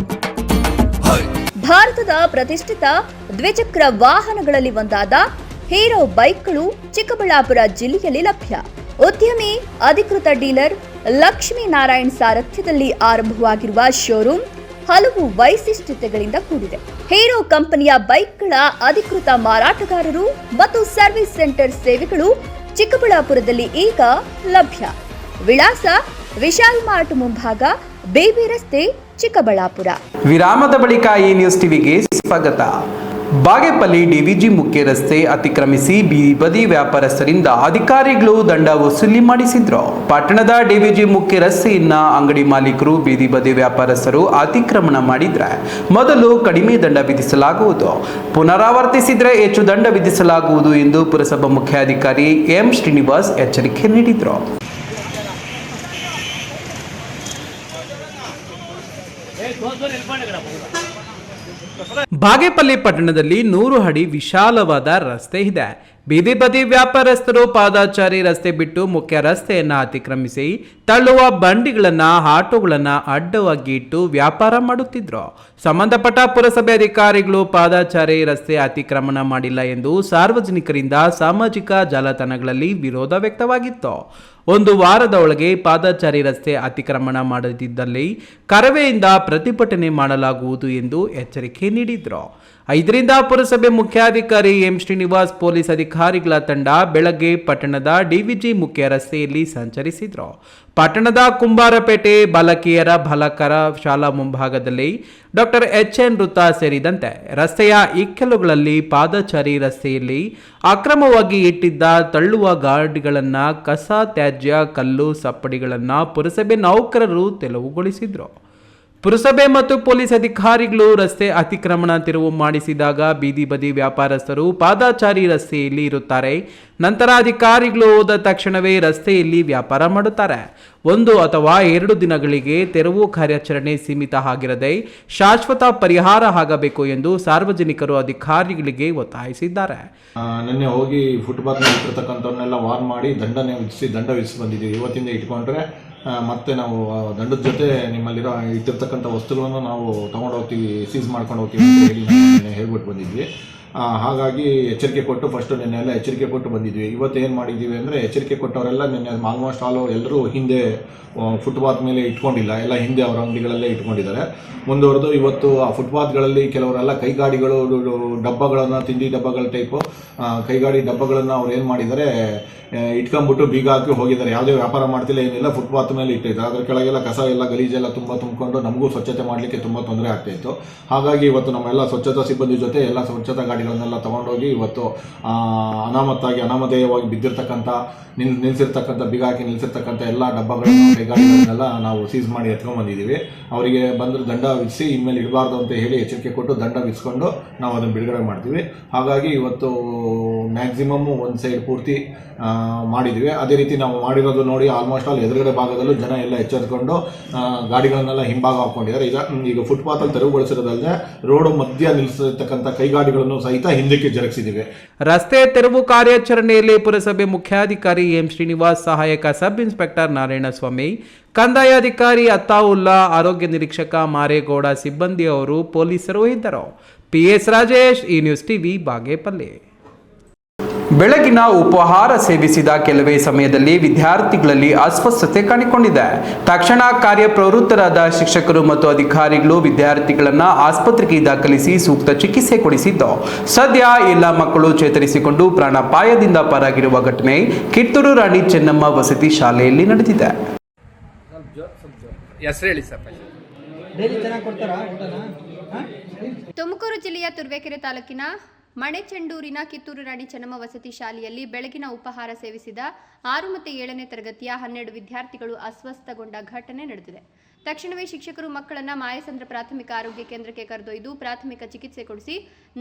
ಭಾರತದ ಪ್ರತಿಷ್ಠಿತ ದ್ವಿಚಕ್ರ ವಾಹನಗಳಲ್ಲಿ ಒಂದಾದ ಹೀರೋ ಬೈಕ್ಗಳು ಚಿಕ್ಕಬಳ್ಳಾಪುರ ಜಿಲ್ಲೆಯಲ್ಲಿ ಲಭ್ಯ. ಉದ್ಯಮಿ ಅಧಿಕೃತ ಡೀಲರ್ ಲಕ್ಷ್ಮೀನಾರಾಯಣ್ ಸಾರಥ್ಯದಲ್ಲಿ ಆರಂಭವಾಗಿರುವ ಶೋರೂಮ್ ಹಲವು ವೈಶಿಷ್ಟ್ಯತೆಗಳಿಂದ ಕೂಡಿದೆ. ಹೀರೋ ಕಂಪನಿಯ ಬೈಕ್ಗಳ ಅಧಿಕೃತ ಮಾರಾಟಗಾರರು ಮತ್ತು ಸರ್ವಿಸ್ ಸೆಂಟರ್ ಸೇವೆಗಳು ಚಿಕ್ಕಬಳ್ಳಾಪುರದಲ್ಲಿ ಈಗ ಲಭ್ಯ. ವಿಳಾಸ: ವಿಶಾಲ್ ಮಾರ್ಟ್ ಮುಂಭಾಗ, ಬೇಬಿ ರಸ್ತೆ, ಚಿಕ್ಕಬಳ್ಳಾಪುರ. ವಿರಾಮದ ಬಳಿಕ ಈ ನ್ಯೂಸ್ ಟಿವಿಗೆ ಸ್ವಾಗತ. ಬಾಗೇಪಲ್ಲಿ ಡಿವಿಜಿ ಮುಖ್ಯ ರಸ್ತೆ ಅತಿಕ್ರಮಿಸಿ ಬೀದಿ ಬದಿ ವ್ಯಾಪಾರಸ್ಥರಿಂದ ಅಧಿಕಾರಿಗಳು ದಂಡ ವಸೂಲಿ ಮಾಡಿಸಿದ್ರು. ಪಟ್ಟಣದ ಡಿವಿಜಿ ಮುಖ್ಯ ರಸ್ತೆಯನ್ನ ಅಂಗಡಿ ಮಾಲೀಕರು, ಬೀದಿ ಬದಿ ವ್ಯಾಪಾರಸ್ಥರು ಅತಿಕ್ರಮಣ ಮಾಡಿದ್ರೆ ಮೊದಲು ಕಡಿಮೆ ದಂಡ ವಿಧಿಸಲಾಗುವುದು, ಪುನರಾವರ್ತಿಸಿದ್ರೆ ಹೆಚ್ಚು ದಂಡ ವಿಧಿಸಲಾಗುವುದು ಎಂದು ಪುರಸಭಾ ಮುಖ್ಯಾಧಿಕಾರಿ ಎಂ ಶ್ರೀನಿವಾಸ್ ಎಚ್ಚರಿಕೆ ನೀಡಿದರು. ಬಾಗೇಪಲ್ಲಿ ಪಟ್ಟಣದಲ್ಲಿ 100 ಅಡಿ ವಿಶಾಲವಾದ ರಸ್ತೆ ಇದೆ. ಬೀದಿ ಬದಿ ವ್ಯಾಪಾರಸ್ಥರು ಪಾದಚಾರಿ ರಸ್ತೆ ಬಿಟ್ಟು ಮುಖ್ಯ ರಸ್ತೆಯನ್ನು ಅತಿಕ್ರಮಿಸಿ ತಳ್ಳುವ ಬಂಡಿಗಳನ್ನು ಆಟೋಗಳನ್ನು ಅಡ್ಡವಾಗಿ ಇಟ್ಟು ವ್ಯಾಪಾರ ಮಾಡುತ್ತಿದ್ರು. ಸಂಬಂಧಪಟ್ಟ ಪುರಸಭೆ ಅಧಿಕಾರಿಗಳು ಪಾದಚಾರಿ ರಸ್ತೆ ಅತಿಕ್ರಮಣ ಮಾಡಿಲ್ಲ ಎಂದು ಸಾರ್ವಜನಿಕರಿಂದ ಸಾಮಾಜಿಕ ಜಾಲತಾಣಗಳಲ್ಲಿ ವಿರೋಧ ವ್ಯಕ್ತವಾಗಿತ್ತು. ಒಂದು ವಾರದ ಒಳಗೆ ಪಾದಚಾರಿ ರಸ್ತೆ ಅತಿಕ್ರಮಣ ಮಾಡದಿದ್ದಲ್ಲಿ ಕರವೆಯಿಂದ ಪ್ರತಿಭಟನೆ ಮಾಡಲಾಗುವುದು ಎಂದು ಎಚ್ಚರಿಕೆ ನೀಡಿದ್ರು. 5ರಿಂದ ಪುರಸಭೆ ಮುಖ್ಯಾಧಿಕಾರಿ ಎಂ ಶ್ರೀನಿವಾಸ್ ಪೊಲೀಸ್ ಅಧಿಕಾರಿಗಳ ತಂಡ ಬೆಳಗ್ಗೆ ಪಟ್ಟಣದ ಡಿವಿಜಿ ಮುಖ್ಯ ರಸ್ತೆಯಲ್ಲಿ ಸಂಚರಿಸಿದ್ರು. ಪಟ್ಟಣದ ಕುಂಬಾರಪೇಟೆ ಬಾಲಕಿಯರ ಬಾಲಕರ ಶಾಲಾ ಮುಂಭಾಗದಲ್ಲಿ ಡಾಕ್ಟರ್ ಎಚ್ಎನ್ ವೃತ್ತ ಸೇರಿದಂತೆ ರಸ್ತೆಯ ಇಕ್ಕೆಲುಗಳಲ್ಲಿ ಪಾದಚಾರಿ ರಸ್ತೆಯಲ್ಲಿ ಅಕ್ರಮವಾಗಿ ಇಟ್ಟಿದ್ದ ತಳ್ಳುವ ಗಾಡಿಗಳನ್ನು, ಕಸ ತ್ಯಾಜ್ಯ, ಕಲ್ಲು ಸಪ್ಪಡಿಗಳನ್ನು ಪುರಸಭೆ ನೌಕರರು ತೆರವುಗೊಳಿಸಿದ್ರು. ಪುರಸಭೆ ಮತ್ತು ಪೊಲೀಸ್ ಅಧಿಕಾರಿಗಳು ರಸ್ತೆ ಅತಿಕ್ರಮಣ ತೆರವು ಮಾಡಿಸಿದಾಗ ಬೀದಿ ಬದಿ ವ್ಯಾಪಾರಸ್ಥರು ಪಾದಚಾರಿ ರಸ್ತೆಯಲ್ಲಿ ಇರುತ್ತಾರೆ. ನಂತರ ಅಧಿಕಾರಿಗಳು ಹೋದ ತಕ್ಷಣವೇ ರಸ್ತೆಯಲ್ಲಿ ವ್ಯಾಪಾರ ಮಾಡುತ್ತಾರೆ. 1 ಅಥವಾ 2 ದಿನಗಳಿಗೆ ತೆರವು ಕಾರ್ಯಾಚರಣೆ ಸೀಮಿತ ಆಗಿರದೆ ಶಾಶ್ವತ ಪರಿಹಾರ ಆಗಬೇಕು ಎಂದು ಸಾರ್ವಜನಿಕರು ಅಧಿಕಾರಿಗಳಿಗೆ ಒತ್ತಾಯಿಸಿದ್ದಾರೆ. ನಿನ್ನೆ ಹೋಗಿ ಫುಟ್ಪಾತ್ ಮೇಲೆ ಇಟ್ಟಿರ್ತಕ್ಕಂಥವ್ರನ್ನೆಲ್ಲ ವಾರ್ನ್ ಮಾಡಿ ದಂಡ ವಿಧಿಸಿ ಬಂದಿದ್ದೀವಿ. ಇವತ್ತಿಂದ ಇಟ್ಕೊಂಡ್ರೆ ಮತ್ತೆ ನಾವು ದಂಡದ ಜೊತೆ ನಿಮ್ಮಲ್ಲಿರೋ ಇಟ್ಟಿರ್ತಕ್ಕಂಥ ವಸ್ತುಗಳನ್ನು ನಾವು ತೊಗೊಂಡೋಗ್ತೀವಿ, ಸೀಸ್ ಮಾಡ್ಕೊಂಡು ಹೋಗ್ತೀವಿ ಅಂತ ಹೇಳಿ ಹೇಳ್ಬಿಟ್ಟು ಬಂದಿದ್ವಿ. ಹಾಗಾಗಿ ಎಚ್ಚರಿಕೆ ಕೊಟ್ಟು ಫಸ್ಟು ನಿನ್ನೆಲ್ಲ ಎಚ್ಚರಿಕೆ ಕೊಟ್ಟು ಬಂದಿದ್ವಿ. ಇವತ್ತು ಏನು ಮಾಡಿದ್ದೀವಿ ಅಂದರೆ ಎಚ್ಚರಿಕೆ ಕೊಟ್ಟವರೆಲ್ಲ ನಿನ್ನೆ ಆಲ್ಮೋಸ್ಟ್ ಆಲ್ ಎಲ್ಲರೂ ಹಿಂದೆ ಫುಟ್ಪಾತ್ ಮೇಲೆ ಇಟ್ಕೊಂಡಿಲ್ಲ, ಎಲ್ಲ ಹಿಂದೆ ಅವರ ಅಂಗಡಿಗಳಲ್ಲೇ ಇಟ್ಕೊಂಡಿದ್ದಾರೆ. ಮುಂದುವರೆದು ಇವತ್ತು ಆ ಫುಟ್ಪಾತ್ಗಳಲ್ಲಿ ಕೆಲವರೆಲ್ಲ ಕೈಗಾಡಿಗಳು ಡಬ್ಬಗಳನ್ನು, ತಿಂಡಿ ಡಬ್ಬಗಳ ಟೈಪು ಕೈಗಾಡಿ ಡಬ್ಬಗಳನ್ನು ಅವ್ರು ಏನು ಮಾಡಿದ್ದಾರೆ ಇಟ್ಕೊಂಡ್ಬಿಟ್ಟು ಬೀಗ ಹಾಕಿ ಹೋಗಿದ್ದಾರೆ. ಯಾವುದೇ ವ್ಯಾಪಾರ ಮಾಡ್ತಿಲ್ಲ, ಏನಿಲ್ಲ, ಫುಟ್ಪಾತ್ ಮೇಲೆ ಇಟ್ಟಿದ್ದಾರೆ. ಅದ್ರ ಕೆಳಗೆಲ್ಲ ಕಸ ಎಲ್ಲ ಗಲೀಜೆಲ್ಲ ತುಂಬಿಕೊಂಡು ನಮಗೂ ಸ್ವಚ್ಛತೆ ಮಾಡಲಿಕ್ಕೆ ತುಂಬ ತೊಂದರೆ ಆಗ್ತಾಯಿತ್ತು. ಹಾಗಾಗಿ ಇವತ್ತು ನಮ್ಮೆಲ್ಲ ಸ್ವಚ್ಛತಾ ಸಿಬ್ಬಂದಿ ಜೊತೆ ಎಲ್ಲ ಸ್ವಚ್ಛತಾ ಗಾಡಿಗಳನ್ನೆಲ್ಲ ತೊಗೊಂಡೋಗಿ ಇವತ್ತು ಅನಾಮಧೇಯವಾಗಿ ಬಿದ್ದಿರ್ತಕ್ಕಂಥ ನಿಲ್ಲಿಸಿರ್ತಕ್ಕಂಥ ಬೀಗ ಹಾಕಿ ನಿಲ್ಲಿಸಿರ್ತಕ್ಕಂಥ ಎಲ್ಲ ಡಬ್ಬಗಳನ್ನು, ಕೈಗಾಡಿಗಳನ್ನೆಲ್ಲ ನಾವು ಸೀಸ್ ಮಾಡಿ ಎತ್ಕೊಂಡ್ಬಂದಿದ್ದೀವಿ. ಅವರಿಗೆ ಬಂದರೆ ದಂಡ ವಿಧಿಸಿ ಇನ್ಮೇಲೆ ಇಡಬಾರ್ದು ಅಂತ ಹೇಳಿ ಎಚ್ಚರಿಕೆ ಕೊಟ್ಟು ದಂಡ ವಿಧಿಸ್ಕೊಂಡು ನಾವು ಅದನ್ನು ಬಿಡುಗಡೆ ಮಾಡ್ತೀವಿ. ಹಾಗಾಗಿ ಇವತ್ತು ಮ್ಯಾಕ್ಸಿಮಮ್ ಒಂದು ಸೈಡ್ ಪೂರ್ತಿ ಮಾಡಿದ್ವಿ. ಅದೇ ರೀತಿ ನಾವು ಮಾಡಿರೋದು ನೋಡಿ ಆಲ್ಮೋಸ್ಟ್ ಆಲ್ ಎದುರುಗಡೆ ಭಾಗದಲ್ಲೂ ಜನ ಎಲ್ಲ ಎಚ್ಚೆತ್ಕೊಂಡು ಗಾಡಿಗಳನ್ನೆಲ್ಲ ಹಿಂಭಾಗ ಹಾಕೊಂಡಿದ್ದಾರೆ. ಈಗ ಫುಟ್ಪಾತಲ್ಲಿ ತೆರವುಗೊಳಿಸಿರೋದಲ್ಲದೆ ರೋಡ್ ಮಧ್ಯ ನಿಲ್ಲಿಸಿರ್ತಕ್ಕಂಥ ಕೈಗಾಡಿಗಳನ್ನು ಸಹಿತ ಹಿಂದಕ್ಕೆ ಜರುಗಿಸಿದ್ದೀವಿ. ರಸ್ತೆ ತೆರವು ಕಾರ್ಯಾಚರಣೆಯಲ್ಲಿ ಪುರಸಭೆ ಮುಖ್ಯಾಧಿಕಾರಿ ಎಂ ಶ್ರೀನಿವಾಸ್, ಸಹಾಯಕ ಸಬ್ ಇನ್ಸ್ಪೆಕ್ಟರ್ ನಾರಾಯಣಸ್ವಾಮಿ, ಕಂದಾಯ ಅಧಿಕಾರಿ ಅತ್ತಾವುಲ್ಲಾ, ಆರೋಗ್ಯ ನಿರೀಕ್ಷಕ ಮಾರೇಗೌಡ ಸಿಬ್ಬಂದಿ ಅವರು ಪೊಲೀಸರು ಇದ್ದರು. PS ರಾಜೇಶ್, ಈ ನ್ಯೂಸ್ ಟಿವಿ, ಬಾಗೇಪಲ್ಲಿ. ಬೆಳಗಿನ ಉಪಹಾರ ಸೇವಿಸಿದ ಕೆಲವೇ ಸಮಯದಲ್ಲಿ ವಿದ್ಯಾರ್ಥಿಗಳಲ್ಲಿ ಅಸ್ವಸ್ಥತೆ ಕಾಣಿಕೊಂಡಿದೆ. ತಕ್ಷಣ ಕಾರ್ಯಪ್ರವೃತ್ತರಾದ ಶಿಕ್ಷಕರು ಮತ್ತು ಅಧಿಕಾರಿಗಳು ವಿದ್ಯಾರ್ಥಿಗಳನ್ನು ಆಸ್ಪತ್ರೆಗೆ ದಾಖಲಿಸಿ ಸೂಕ್ತ ಚಿಕಿತ್ಸೆ ಕೊಡಿಸಿದ್ದು, ಸದ್ಯ ಎಲ್ಲ ಮಕ್ಕಳು ಚೇತರಿಸಿಕೊಂಡು ಪ್ರಾಣಾಪಾಯದಿಂದ ಪಾರಾಗಿರುವ ಘಟನೆ ಕಿತ್ತೂರು ರಾಣಿ ಚೆನ್ನಮ್ಮ ವಸತಿ ಶಾಲೆಯಲ್ಲಿ ನಡೆದಿದೆ. ತುಮಕೂರು ಜಿಲ್ಲೆಯ ತುರುವೇಕೆರೆ ತಾಲೂಕಿನ ಮಣೆಚೆಂಡೂರಿನ ಕಿತ್ತೂರು ರಾಣಿ ಚೆನ್ನಮ್ಮ ವಸತಿ ಶಾಲೆಯಲ್ಲಿ ಬೆಳಗಿನ ಉಪಹಾರ ಸೇವಿಸಿದ 6 ಮತ್ತು 7ನೇ ತರಗತಿಯ 12 ವಿದ್ಯಾರ್ಥಿಗಳು ಅಸ್ವಸ್ಥಗೊಂಡ ಘಟನೆ ನಡೆದಿದೆ. ತಕ್ಷಣವೇ ಶಿಕ್ಷಕರು ಮಕ್ಕಳನ್ನು ಮಾಯಸಂದ್ರ ಪ್ರಾಥಮಿಕ ಆರೋಗ್ಯ ಕೇಂದ್ರಕ್ಕೆ ಕರೆದೊಯ್ದು ಪ್ರಾಥಮಿಕ ಚಿಕಿತ್ಸೆ ಕೊಡಿಸಿ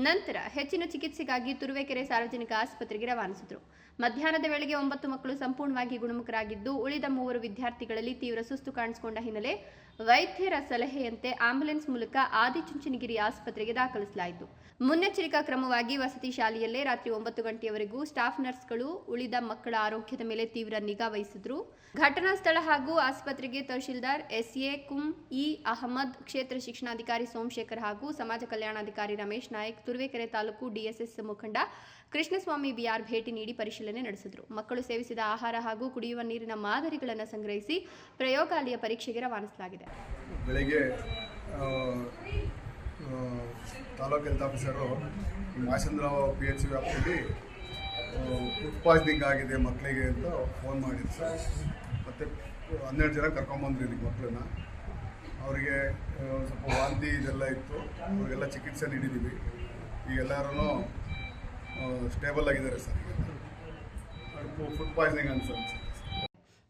ನಂತರ ಹೆಚ್ಚಿನ ಚಿಕಿತ್ಸೆಗಾಗಿ ತುರುವೇಕೆರೆ ಸಾರ್ವಜನಿಕ ಆಸ್ಪತ್ರೆಗೆ ರವಾನಿಸಿದರು. ಮಧ್ಯಾಹ್ನದ ವೇಳೆಗೆ 9 ಮಕ್ಕಳು ಸಂಪೂರ್ಣವಾಗಿ ಗುಣಮುಖರಾಗಿದ್ದು, ಉಳಿದ 3 ವಿದ್ಯಾರ್ಥಿಗಳಲ್ಲಿ ತೀವ್ರ ಸುಸ್ತು ಕಾಣಿಸಿಕೊಂಡ ಹಿನ್ನೆಲೆ ವೈದ್ಯರ ಸಲಹೆಯಂತೆ ಆಂಬ್ಯುಲೆನ್ಸ್ ಮೂಲಕ ಆದಿಚುಂಚನಗಿರಿ ಆಸ್ಪತ್ರೆಗೆ ದಾಖಲಿಸಲಾಯಿತು. ಮುನ್ನೆಚ್ಚರಿಕಾ ಕ್ರಮವಾಗಿ ವಸತಿ ಶಾಲೆಯಲ್ಲೇ ರಾತ್ರಿ 9 ಗಂಟೆಯವರೆಗೂ ಸ್ಟಾಫ್ ನರ್ಸ್ಗಳು ಉಳಿದ ಮಕ್ಕಳ ಆರೋಗ್ಯದ ಮೇಲೆ ತೀವ್ರ ನಿಗಾ ವಹಿಸಿದ್ರು. ಘಟನಾ ಸ್ಥಳ ಹಾಗೂ ಆಸ್ಪತ್ರೆಗೆ ತಹಶೀಲ್ದಾರ್ SA ಕುಂ ಇ ಅಹಮದ್, ಕ್ಷೇತ್ರ ಶಿಕ್ಷಣಾಧಿಕಾರಿ ಸೋಮಶೇಖರ್ ಹಾಗೂ ಸಮಾಜ ಕಲ್ಯಾಣಾಧಿಕಾರಿ ರಮೇಶ್ ನಾಯಕ್, ತುರುವೇಕೆರೆ ತಾಲೂಕು DSS ಮುಖಂಡ ಕೃಷ್ಣಸ್ವಾಮಿ BR ಭೇಟಿ ನೀಡಿ ಪರಿಶೀಲನೆ ನಡೆಸಿದರು. ಮಕ್ಕಳು ಸೇವಿಸಿದ ಆಹಾರ ಹಾಗೂ ಕುಡಿಯುವ ನೀರಿನ ಮಾದರಿಗಳನ್ನು ಸಂಗ್ರಹಿಸಿ ಪ್ರಯೋಗಾಲಯ ಪರೀಕ್ಷೆಗೆ ರವಾನಿಸಲಾಗಿದೆ. ಬೆಳಗ್ಗೆ taluk health officer Mayasandra PHC ವ್ಯಾಪ್ತಿಯಲ್ಲಿ ಫುಡ್ ಪಾಯ್ಸನಿಂಗ್ ಆಗಿದೆ ಮಕ್ಕಳಿಗೆ ಅಂತ ಫೋನ್ ಮಾಡಿದ್ರು ಸರ್. ಮತ್ತು 12 ಜನ ಕರ್ಕೊಂಬಂದ್ರಿ ಇಲ್ಲಿ ಮಕ್ಕಳನ್ನ. ಅವರಿಗೆ ಸ್ವಲ್ಪ ವಾಂತಿ ಇದೆಲ್ಲ ಇತ್ತು, ಅವರಿಗೆಲ್ಲ ಚಿಕಿತ್ಸೆ ನೀಡಿದ್ದೀವಿ. ಈಗ ಎಲ್ಲರೂ ಸ್ಟೇಬಲ್ ಆಗಿದ್ದಾರೆ ಸರ್. ಫುಡ್ ಪಾಯ್ಸನಿಂಗ್ ಅನ್ಸುತ್ತೆ.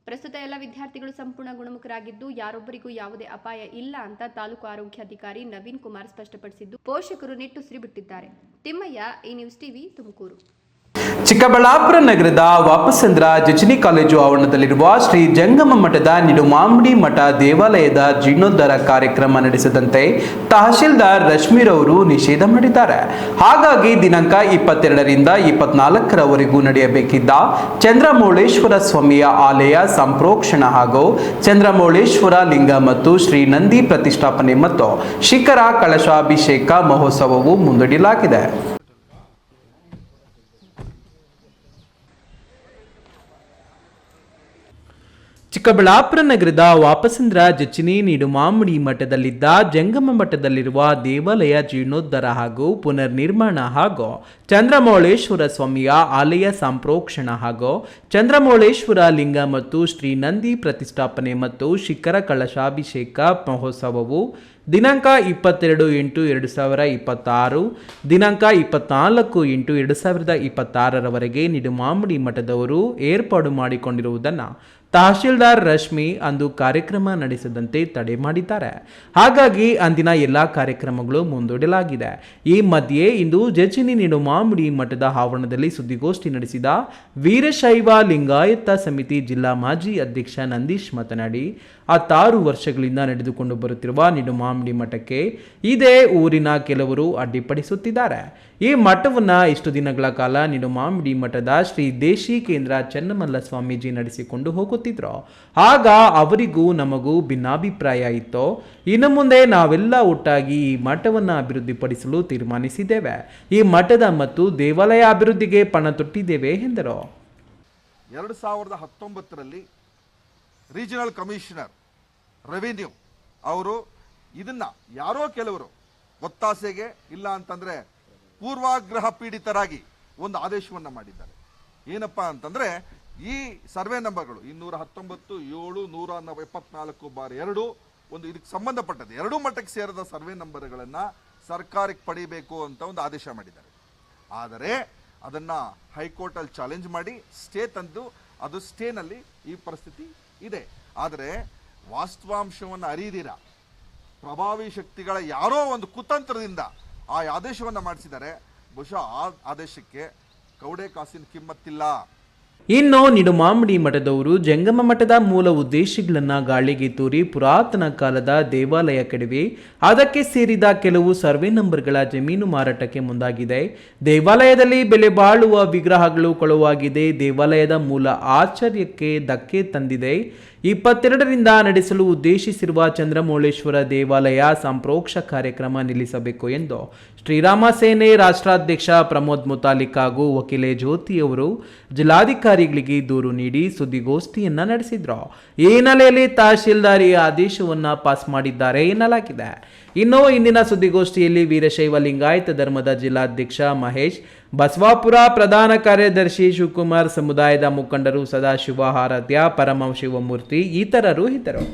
ಪ್ರಸ್ತುತ ಎಲ್ಲ ವಿದ್ಯಾರ್ಥಿಗಳು ಸಂಪೂರ್ಣ ಗುಣಮುಖರಾಗಿದ್ದು, ಯಾರೊಬ್ಬರಿಗೂ ಯಾವುದೇ ಅಪಾಯ ಇಲ್ಲ ಅಂತ ತಾಲೂಕು ಆರೋಗ್ಯಾಧಿಕಾರಿ ನವೀನ್ ಕುಮಾರ್ ಸ್ಪಷ್ಟಪಡಿಸಿದ್ದು, ಪೋಷಕರು ನಿಟ್ಟುಸಿರು ಬಿಟ್ಟಿದ್ದಾರೆ. ತಿಮ್ಮಯ್ಯ, ಈ ನ್ಯೂಸ್ ಟಿವಿ, ತುಮಕೂರು. ಚಿಕ್ಕಬಳ್ಳಾಪುರ ನಗರದ ವಾಪಸಂದ್ರ ಜಚನಿ ಕಾಲೇಜು ಆವರಣದಲ್ಲಿರುವ ಶ್ರೀ ಜಂಗಮ ಮಠದ ನಿಡುಮಾಮಿಡಿ ಮಠ ದೇವಾಲಯದ ಜೀರ್ಣೋದ್ಧಾರ ಕಾರ್ಯಕ್ರಮ ನಡೆಸದಂತೆ ತಹಶೀಲ್ದಾರ್ ರಶ್ಮಿರವರು ನಿಷೇಧ ಮಾಡಿದ್ದಾರೆ. ಹಾಗಾಗಿ ದಿನಾಂಕ 22ರಿಂದ 24ರವರೆಗೂ ನಡೆಯಬೇಕಿದ್ದ ಚಂದ್ರಮೌಳೇಶ್ವರ ಸ್ವಾಮಿಯ ಆಲಯ ಸಂಪ್ರೋಕ್ಷಣ ಹಾಗೂ ಚಂದ್ರಮೌಳೇಶ್ವರ ಲಿಂಗ ಮತ್ತು ಶ್ರೀ ನಂದಿ ಪ್ರತಿಷ್ಠಾಪನೆ ಮತ್ತು ಶಿಖರ ಕಳಶಾಭಿಷೇಕ ಮಹೋತ್ಸವವು ಮುಂದೂಡಲಾಗಿದೆ. ಚಿಕ್ಕಬಳ್ಳಾಪುರ ನಗರದ ವಾಪಸಂದ್ರ ಜಚನಿ ನಿಡುಮಾಮಿಡಿ ಮಠದಲ್ಲಿದ್ದ ಜಂಗಮ ಮಠದಲ್ಲಿರುವ ದೇವಾಲಯ ಜೀರ್ಣೋದ್ಧಾರ ಹಾಗೂ ಪುನರ್ ನಿರ್ಮಾಣ ಹಾಗೂ ಚಂದ್ರಮೌಳೇಶ್ವರ ಸ್ವಾಮಿಯ ಆಲಯ ಸಂಪ್ರೋಕ್ಷಣ ಹಾಗೂ ಚಂದ್ರಮೌಳೇಶ್ವರ ಲಿಂಗ ಮತ್ತು ಶ್ರೀ ನಂದಿ ಪ್ರತಿಷ್ಠಾಪನೆ ಮತ್ತು ಶಿಖರ ಕಳಶಾಭಿಷೇಕ ಮಹೋತ್ಸವವು ದಿನಾಂಕ 22/8/2026 ದಿನಾಂಕ 24/8/2026ರವರೆಗೆ ನಿಡುಮಾಮಿಡಿ ಮಠದವರು ಏರ್ಪಾಡು ಮಾಡಿಕೊಂಡಿರುವುದನ್ನು ತಹಶೀಲ್ದಾರ್ ರಶ್ಮಿ ಅಂದು ಕಾರ್ಯಕ್ರಮ ನಡೆಸದಂತೆ ತಡೆ ಮಾಡಿದ್ದಾರೆ. ಹಾಗಾಗಿ ಅಂದಿನ ಎಲ್ಲ ಕಾರ್ಯಕ್ರಮಗಳು ಮುಂದೂಡಲಾಗಿದೆ. ಈ ಮಧ್ಯೆ ಇಂದು ಜಚನಿ ನಿಡುಮಾಮಿಡಿ ಮಠದ ಆವರಣದಲ್ಲಿ ಸುದ್ದಿಗೋಷ್ಠಿ ನಡೆಸಿದ ವೀರಶೈವ ಲಿಂಗಾಯತ ಸಮಿತಿ ಜಿಲ್ಲಾ ಮಾಜಿ ಅಧ್ಯಕ್ಷ ನಂದೀಶ್ ಮಾತನಾಡಿ, 6 ವರ್ಷಗಳಿಂದ ನಡೆದುಕೊಂಡು ಬರುತ್ತಿರುವ ನಿಡುಮಾಮಿಡಿ ಮಠಕ್ಕೆ ಇದೇ ಊರಿನ ಕೆಲವರು ಅಡ್ಡಿಪಡಿಸುತ್ತಿದ್ದಾರೆ. ಈ ಮಠವನ್ನು ಇಷ್ಟು ದಿನಗಳ ಕಾಲ ನಿಡುಮಾಮಿಡಿ ಮಠದ ಶ್ರೀ ದೇಶಿಕೇಂದ್ರ ಚನ್ನಮಲ್ಲ ಸ್ವಾಮೀಜಿ ನಡೆಸಿಕೊಂಡು ಹೋಗುತ್ತಿದ್ರು. ಆಗ ಅವರಿಗೂ ನಮಗೂ ಭಿನ್ನಾಭಿಪ್ರಾಯ ಇತ್ತು. ಇನ್ನು ಮುಂದೆ ನಾವೆಲ್ಲ ಒಟ್ಟಾಗಿ ಈ ಮಠವನ್ನು ಅಭಿವೃದ್ಧಿಪಡಿಸಲು ತೀರ್ಮಾನಿಸಿದ್ದೇವೆ. ಈ ಮಠದ ಮತ್ತು ದೇವಾಲಯ ಅಭಿವೃದ್ಧಿಗೆ ಪಣ ತೊಟ್ಟಿದ್ದೇವೆ ಎಂದರು. 2019ರಲ್ಲಿ ರೀಜನಲ್ ಕಮಿಷನರ್ ರೆವಿನ್ಯೂ ಅವರು ಇದನ್ನ ಯಾರೋ ಕೆಲವರು ಒತ್ತಾಸೆಗೆ ಇಲ್ಲ ಅಂತಂದ್ರೆ ಪೂರ್ವಾಗ್ರಹ ಪೀಡಿತರಾಗಿ ಒಂದು ಆದೇಶವನ್ನ ಮಾಡಿದ್ದಾರೆ. ಏನಪ್ಪಾ ಅಂತಂದ್ರೆ ಈ ಸರ್ವೆ ನಂಬರ್ಗಳು 219, 7, 174/2 ಒಂದು ಇದಕ್ಕೆ ಸಂಬಂಧಪಟ್ಟದ್ದು 2 ಮಠಕ್ಕೆ ಸೇರಿದ ಸರ್ವೆ ನಂಬರ್ಗಳನ್ನ ಸರ್ಕಾರಕ್ಕೆ ಪಡಿಬೇಕು ಅಂತ ಒಂದು ಆದೇಶ ಮಾಡಿದ್ದಾರೆ. ಆದರೆ ಅದನ್ನ ಹೈಕೋರ್ಟ್ ಅಲ್ಲಿ ಚಾಲೆಂಜ್ ಮಾಡಿ ಸ್ಟೇ ತಂದು ಅದು ಸ್ಟೇನಲ್ಲಿ ಈ ಪರಿಸ್ಥಿತಿ ಇದೆ. ಆದರೆ ವಾಸ್ತವಾಂಶವನ್ನು ಅರಿದಿರ ಪ್ರಭಾವಿ ಶಕ್ತಿಗಳ ಯಾರೋ ಒಂದು ಕುತಂತ್ರದಿಂದ ಆ ಆದೇಶವನ್ನು ಮಾಡಿಸಿದ್ದಾರೆ. ಬಹುಶಃ ಆ ಆದೇಶಕ್ಕೆ ಕೌಡೆ ಕಾಸಿನ ಕಿಮ್ಮತ್ತಿಲ್ಲ. ಇನ್ನು ನಿಡುಮಾಮಿಡಿ ಮಠದವರು ಜಂಗಮ ಮಠದ ಮೂಲ ಉದ್ದೇಶಗಳನ್ನು ಗಾಳಿಗೆ ತೂರಿ ಪುರಾತನ ಕಾಲದ ದೇವಾಲಯ ಕೆಡವಿ ಅದಕ್ಕೆ ಸೇರಿದ ಕೆಲವು ಸರ್ವೆ ನಂಬರ್ಗಳ ಜಮೀನು ಮಾರಾಟಕ್ಕೆ ಮುಂದಾಗಿದೆ. ದೇವಾಲಯದಲ್ಲಿ ಬೆಲೆ ಬಾಳುವ ವಿಗ್ರಹಗಳು ಕೊಳವಾಗಿದೆ. ದೇವಾಲಯದ ಮೂಲ ಆಚಾರ್ಯಕ್ಕೆ ಧಕ್ಕೆ ತಂದಿದೆ. 22ರಿಂದ ನಡೆಸಲು ಉದ್ದೇಶಿಸಿರುವ ಚಂದ್ರಮೌಳೇಶ್ವರ ದೇವಾಲಯ ಸಂಪ್ರೋಕ್ಷ ಕಾರ್ಯಕ್ರಮ ನಿಲ್ಲಿಸಬೇಕು ಎಂದು ಶ್ರೀರಾಮ ಸೇನೆ ರಾಷ್ಟ್ರಾಧ್ಯಕ್ಷ ಪ್ರಮೋದ್ ಮುತಾಲಿಕ್ ಹಾಗೂ ವಕೀಲೆ ಜ್ಯೋತಿಯವರು ಜಿಲ್ಲಾಧಿಕಾರಿಗಳಿಗೆ ದೂರು ನೀಡಿ ಸುದ್ದಿಗೋಷ್ಠಿಯನ್ನ ನಡೆಸಿದ್ರು. ಈ ಹಿನ್ನೆಲೆಯಲ್ಲಿ ತಹಶೀಲ್ದಾರ್ ಈ ಆದೇಶವನ್ನು ಪಾಸ್ ಮಾಡಿದ್ದಾರೆ ಎನ್ನಲಾಗಿದೆ. ಇನ್ನು ಇಂದಿನ ಸುದ್ದಿಗೋಷ್ಠಿಯಲ್ಲಿ ವೀರಶೈವ ಲಿಂಗಾಯತ ಧರ್ಮದ ಜಿಲ್ಲಾಧ್ಯಕ್ಷ ಮಹೇಶ್, ಬಸವಾಪುರ ಪ್ರಧಾನ ಕಾರ್ಯದರ್ಶಿ ಶಿವಕುಮಾರ್, ಸಮುದಾಯದ ಮುಖಂಡರು ಸದಾಶಿವ ಆರಾಧ್ಯ, ಪರಮ ಶಿವಮೂರ್ತಿ ಇತರರು ಇದ್ದರು.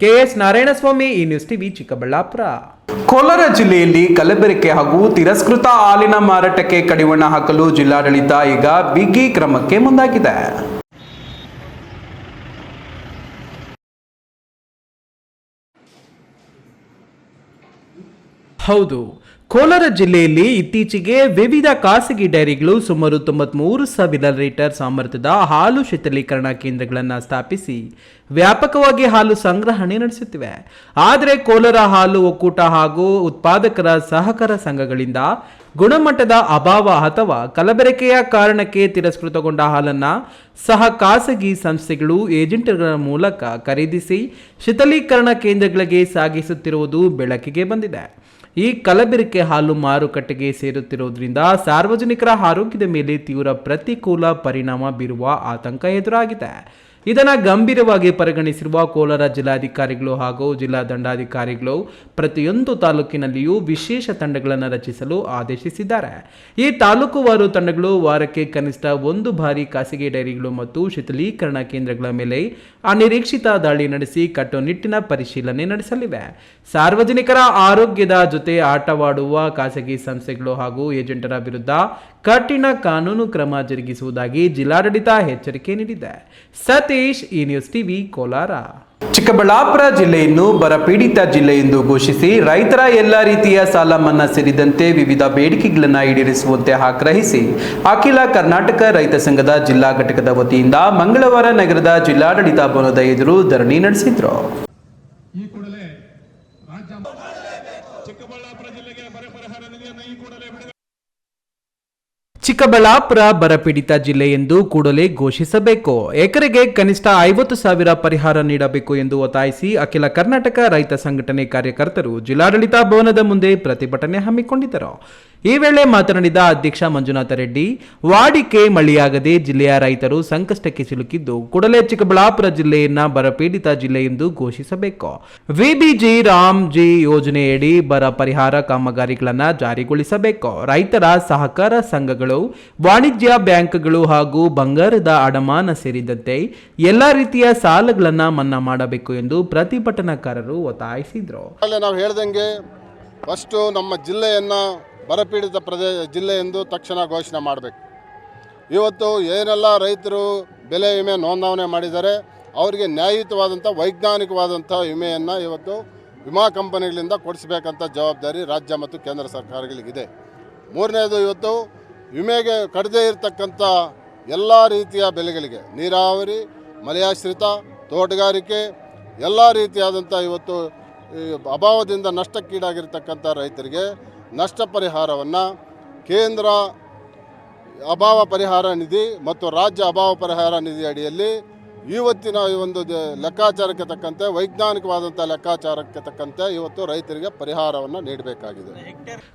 ಕೆಎಸ್ ನಾರಾಯಣಸ್ವಾಮಿ, ಈ ನ್ಯೂಸ್ ಟಿವಿ, ಚಿಕ್ಕಬಳ್ಳಾಪುರ. ಕೋಲಾರ ಜಿಲ್ಲೆಯಲ್ಲಿ ಕಲಬೆರಕೆ ಹಾಗೂ ತಿರಸ್ಕೃತ ಹಾಲಿನ ಮಾರಾಟಕ್ಕೆ ಕಡಿವಾಣ ಹಾಕಲು ಜಿಲ್ಲಾಡಳಿತ ಈಗ ಬಿಗಿ ಕ್ರಮಕ್ಕೆ ಮುಂದಾಗಿದೆ. ಹೌದು, ಕೋಲಾರ ಜಿಲ್ಲೆಯಲ್ಲಿ ಇತ್ತೀಚೆಗೆ ವಿವಿಧ ಖಾಸಗಿ ಡೈರಿಗಳು ಸುಮಾರು 93,000 ಲೀಟರ್ ಸಾಮರ್ಥ್ಯದ ಹಾಲು ಶೀತಲೀಕರಣ ಕೇಂದ್ರಗಳನ್ನು ಸ್ಥಾಪಿಸಿ ವ್ಯಾಪಕವಾಗಿ ಹಾಲು ಸಂಗ್ರಹಣೆ ನಡೆಸುತ್ತಿವೆ. ಆದರೆ ಕೋಲಾರ ಹಾಲು ಒಕ್ಕೂಟ ಹಾಗೂ ಉತ್ಪಾದಕರ ಸಹಕಾರ ಸಂಘಗಳಿಂದ ಗುಣಮಟ್ಟದ ಅಭಾವ ಅಥವಾ ಕಲಬೆರಕೆಯ ಕಾರಣಕ್ಕೆ ತಿರಸ್ಕೃತಗೊಂಡ ಹಾಲನ್ನು ಸಹ ಖಾಸಗಿ ಸಂಸ್ಥೆಗಳು ಏಜೆಂಟ್ಗಳ ಮೂಲಕ ಖರೀದಿಸಿ ಶೀತಲೀಕರಣ ಕೇಂದ್ರಗಳಿಗೆ ಸಾಗಿಸುತ್ತಿರುವುದು ಬೆಳಕಿಗೆ ಬಂದಿದೆ. ಈ ಕಲಬೆರಕೆ ಹಾಲು ಮಾರುಕಟ್ಟೆಗೆ ಸೇರುತ್ತಿರುವುದರಿಂದ ಸಾರ್ವಜನಿಕರ ಆರೋಗ್ಯದ ಮೇಲೆ ತೀವ್ರ ಪ್ರತಿಕೂಲ ಪರಿಣಾಮ ಬೀರುವ ಆತಂಕ ಎದುರಾಗಿದೆ. ಇದನ್ನು ಗಂಭೀರವಾಗಿ ಪರಿಗಣಿಸಿರುವ ಕೋಲಾರ ಜಿಲ್ಲಾಧಿಕಾರಿಗಳು ಹಾಗೂ ಜಿಲ್ಲಾ ದಂಡಾಧಿಕಾರಿಗಳು ಪ್ರತಿಯೊಂದು ತಾಲೂಕಿನಲ್ಲಿಯೂ ವಿಶೇಷ ತಂಡಗಳನ್ನು ರಚಿಸಲು ಆದೇಶಿಸಿದ್ದಾರೆ. ಈ ತಾಲೂಕುವಾರು ತಂಡಗಳು ವಾರಕ್ಕೆ ಕನಿಷ್ಠ 1 ಬಾರಿ ಖಾಸಗಿ ಡೈರಿಗಳು ಮತ್ತು ಶೀತಲೀಕರಣ ಕೇಂದ್ರಗಳ ಮೇಲೆ ಅನಿರೀಕ್ಷಿತ ದಾಳಿ ನಡೆಸಿ ಕಟ್ಟುನಿಟ್ಟಿನ ಪರಿಶೀಲನೆ ನಡೆಸಲಿವೆ. ಸಾರ್ವಜನಿಕರ ಆರೋಗ್ಯದ ಜೊತೆ ಆಟವಾಡುವ ಖಾಸಗಿ ಸಂಸ್ಥೆಗಳು ಹಾಗೂ ಏಜೆಂಟರ ವಿರುದ್ಧ ಕಠಿಣ ಕಾನೂನು ಕ್ರಮ ಜರುಗಿಸುವುದಾಗಿ ಜಿಲ್ಲಾಡಳಿತ ಎಚ್ಚರಿಕೆ ನೀಡಿದೆ. ಸತೀಶ್, ಈ ನ್ಯೂಸ್ ಟಿವಿ, ಕೋಲಾರ. ಚಿಕ್ಕಬಳ್ಳಾಪುರ ಜಿಲ್ಲೆಯನ್ನು ಬರಪೀಡಿತ ಜಿಲ್ಲೆ ಎಂದು ಘೋಷಿಸಿ ರೈತರ ಎಲ್ಲ ರೀತಿಯ ಸಾಲ ಮನ್ನಾ ಸೇರಿದಂತೆ ವಿವಿಧ ಬೇಡಿಕೆಗಳನ್ನು ಈಡೇರಿಸುವಂತೆ ಆಗ್ರಹಿಸಿ ಅಖಿಲ ಕರ್ನಾಟಕ ರೈತ ಸಂಘದ ಜಿಲ್ಲಾ ಘಟಕದ ವತಿಯಿಂದ ಮಂಗಳವಾರ ನಗರದ ಜಿಲ್ಲಾಡಳಿತ ಭವನದ ಎದುರು ಧರಣಿ ನಡೆಸಿದರು. ಚಿಕ್ಕಬಳ್ಳಾಪುರ ಬರಪೀಡಿತ ಜಿಲ್ಲೆ ಎಂದು ಕೂಡಲೇ ಘೋಷಿಸಬೇಕು, ಎಕರೆಗೆ ಕನಿಷ್ಠ 50,000 ಪರಿಹಾರ ನೀಡಬೇಕು ಎಂದು ಒತ್ತಾಯಿಸಿ ಅಖಿಲ ಕರ್ನಾಟಕ ರೈತ ಸಂಘಟನೆ ಕಾರ್ಯಕರ್ತರು ಜಿಲ್ಲಾಡಳಿತ ಭವನದ ಮುಂದೆ ಪ್ರತಿಭಟನೆ ಹಮ್ಮಿಕೊಂಡಿದ್ದರು. ಈ ವೇಳೆ ಮಾತನಾಡಿದ ಅಧ್ಯಕ್ಷ ಮಂಜುನಾಥ ರೆಡ್ಡಿ, ವಾಡಿಕೆ ಮಳೆಯಾಗದೆ ಜಿಲ್ಲೆಯ ರೈತರು ಸಂಕಷ್ಟಕ್ಕೆ ಸಿಲುಕಿದ್ದು ಕೂಡಲೇ ಚಿಕ್ಕಬಳ್ಳಾಪುರ ಜಿಲ್ಲೆಯನ್ನ ಬರಪೀಡಿತ ಜಿಲ್ಲೆ ಎಂದು ಘೋಷಿಸಬೇಕು. ವಿಬಿಜಿ ರಾಮ್ಜಿ ಯೋಜನೆಯಡಿ ಬರ ಪರಿಹಾರ ಕಾಮಗಾರಿಗಳನ್ನು ಜಾರಿಗೊಳಿಸಬೇಕು. ರೈತರ ಸಹಕಾರ ಸಂಘಗಳು, ವಾಣಿಜ್ಯ ಬ್ಯಾಂಕ್ಗಳು ಹಾಗೂ ಬಂಗಾರದ ಅಡಮಾನ ಸೇರಿದಂತೆ ಎಲ್ಲ ರೀತಿಯ ಸಾಲಗಳನ್ನು ಮನ್ನಾ ಮಾಡಬೇಕು ಎಂದು ಪ್ರತಿಭಟನಾಕಾರರು ಒತ್ತಾಯಿಸಿದರು. ನಾವು ಹೇಳ್ದಂಗೆ ಫಸ್ಟು ನಮ್ಮ ಜಿಲ್ಲೆಯನ್ನು ಬರಪೀಡಿತ ಜಿಲ್ಲೆ ಎಂದು ತಕ್ಷಣ ಘೋಷಣೆ ಮಾಡಬೇಕು. ಇವತ್ತು ಏನೆಲ್ಲ ರೈತರು ಬೆಳೆ ವಿಮೆ ನೋಂದಣಿ ಮಾಡಿದ್ದಾರೆ ಅವರಿಗೆ ನ್ಯಾಯಯುತವಾದಂಥ ವೈಜ್ಞಾನಿಕವಾದಂಥ ವಿಮೆಯನ್ನು ಇವತ್ತು ವಿಮಾ ಕಂಪನಿಗಳಿಂದ ಕೊಡಿಸಬೇಕಂತ ಜವಾಬ್ದಾರಿ ರಾಜ್ಯ ಮತ್ತು ಕೇಂದ್ರ ಸರ್ಕಾರಗಳಿಗಿದೆ. ಮೂರನೇದು, ಇವತ್ತು ವಿಮೆಗೆ ಕಡದೇ ಇರತಕ್ಕಂಥ ಎಲ್ಲ ರೀತಿಯ ಬೆಳೆಗಳಿಗೆ ನೀರಾವರಿ, ಮಳೆಯಾಶ್ರಿತ, ತೋಟಗಾರಿಕೆ ಎಲ್ಲ ರೀತಿಯಾದಂಥ ಇವತ್ತು ಅಭಾವದಿಂದ ನಷ್ಟಕ್ಕೀಡಾಗಿರ್ತಕ್ಕಂಥ ರೈತರಿಗೆ ನಷ್ಟ ಪರಿಹಾರವನ್ನು ಕೇಂದ್ರ ಅಭಾವ ಪರಿಹಾರ ನಿಧಿ ಮತ್ತು ರಾಜ್ಯ ಅಭಾವ ಪರಿಹಾರ ನಿಧಿ ಅಡಿಯಲ್ಲಿ ಇವತ್ತಿನ ಈ ಒಂದು ಲೆಕ್ಕಾಚಾರಕ್ಕೆ ತಕ್ಕಂತೆ ವೈಜ್ಞಾನಿಕವಾದಂಥ ಲೆಕ್ಕಾಚಾರಕ್ಕೆ ತಕ್ಕಂತೆ ಇವತ್ತು ರೈತರಿಗೆ ಪರಿಹಾರವನ್ನು ನೀಡಬೇಕಾಗಿದೆ.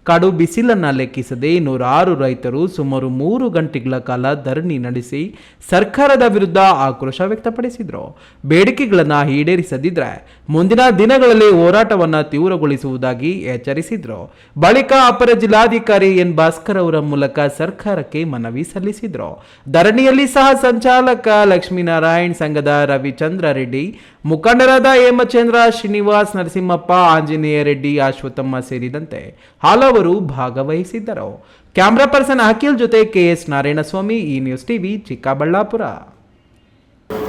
ಕಾಡು ಬಿಸಿಲನ್ನು ಲೆಕ್ಕಿಸದೆ 106 ರೈತರು ಸುಮಾರು 3 ಗಂಟೆಗಳ ಕಾಲ ಧರಣಿ ನಡೆಸಿ ಸರ್ಕಾರದ ವಿರುದ್ಧ ಆಕ್ರೋಶ ವ್ಯಕ್ತಪಡಿಸಿದರು. ಬೇಡಿಕೆಗಳನ್ನು ಈಡೇರಿಸದಿದ್ದರೆ ಮುಂದಿನ ದಿನಗಳಲ್ಲಿ ಹೋರಾಟವನ್ನು ತೀವ್ರಗೊಳಿಸುವುದಾಗಿ ಎಚ್ಚರಿಸಿದರು. ಬಳಿಕ ಅಪರ ಜಿಲ್ಲಾಧಿಕಾರಿ ಎನ್ ಭಾಸ್ಕರ್ ಅವರ ಮೂಲಕ ಸರ್ಕಾರಕ್ಕೆ ಮನವಿ ಸಲ್ಲಿಸಿದರು. ಧರಣಿಯಲ್ಲಿ ಸಹ ಸಂಚಾಲಕ ಲಕ್ಷ್ಮೀನಾರಾಯಣ್, ಸಂಘದ ರವಿಚಂದ್ರ ರೆಡ್ಡಿ, ಮುಖಂಡರಾದ ಹೇಮಚಂದ್ರ, ಶ್ರೀನಿವಾಸ್, ನರಸಿಂಹಪ್ಪ, ಆಂಜನೇಯ ರೆಡ್ಡಿ, ಅಶ್ವತ್ಥಮ್ಮ ಸೇರಿದಂತೆ ಹಲವರು ಭಾಗವಹಿಸಿದ್ದರು. ಕ್ಯಾಮರಾ ಪರ್ಸನ್ ಅಖಿಲ್ ಜೊತೆ ಕೆಎಸ್ ನಾರಾಯಣಸ್ವಾಮಿ, ಈ ನ್ಯೂಸ್ ಟಿವಿ, ಚಿಕ್ಕಬಳ್ಳಾಪುರ.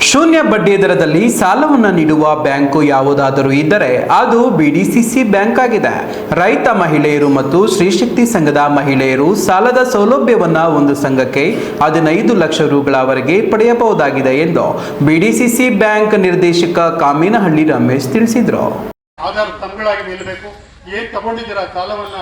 ಶೂನ್ಯ ಬಡ್ಡಿ ದರದಲ್ಲಿ ಸಾಲವನ್ನು ನೀಡುವ ಬ್ಯಾಂಕು ಯಾವುದಾದರೂ ಇದ್ದರೆ ಅದು ಬಿಡಿಸಿಸಿ ಬ್ಯಾಂಕ್ ಆಗಿದೆ. ರೈತ ಮಹಿಳೆಯರು ಮತ್ತು ಶ್ರೀಶಕ್ತಿ ಸಂಘದ ಮಹಿಳೆಯರು ಸಾಲದ ಸೌಲಭ್ಯವನ್ನು ಒಂದು ಸಂಘಕ್ಕೆ 15 ಲಕ್ಷ ರೂಗಳವರೆಗೆ ಪಡೆಯಬಹುದಾಗಿದೆ ಎಂದು ಬಿಡಿಸಿಸಿ ಬ್ಯಾಂಕ್ ನಿರ್ದೇಶಕ ಕಾಮಿನಹಳ್ಳಿ ರಮೇಶ್ ತಿಳಿಸಿದರು. ಆಧಾರ್ ತಮ್ಗಳಾಗಿ ನಿಲ್ಲಬೇಕು. ಏನ್ ತಗೊಂಡಿದ್ದೀರಾ ಸಾಲವನ್ನ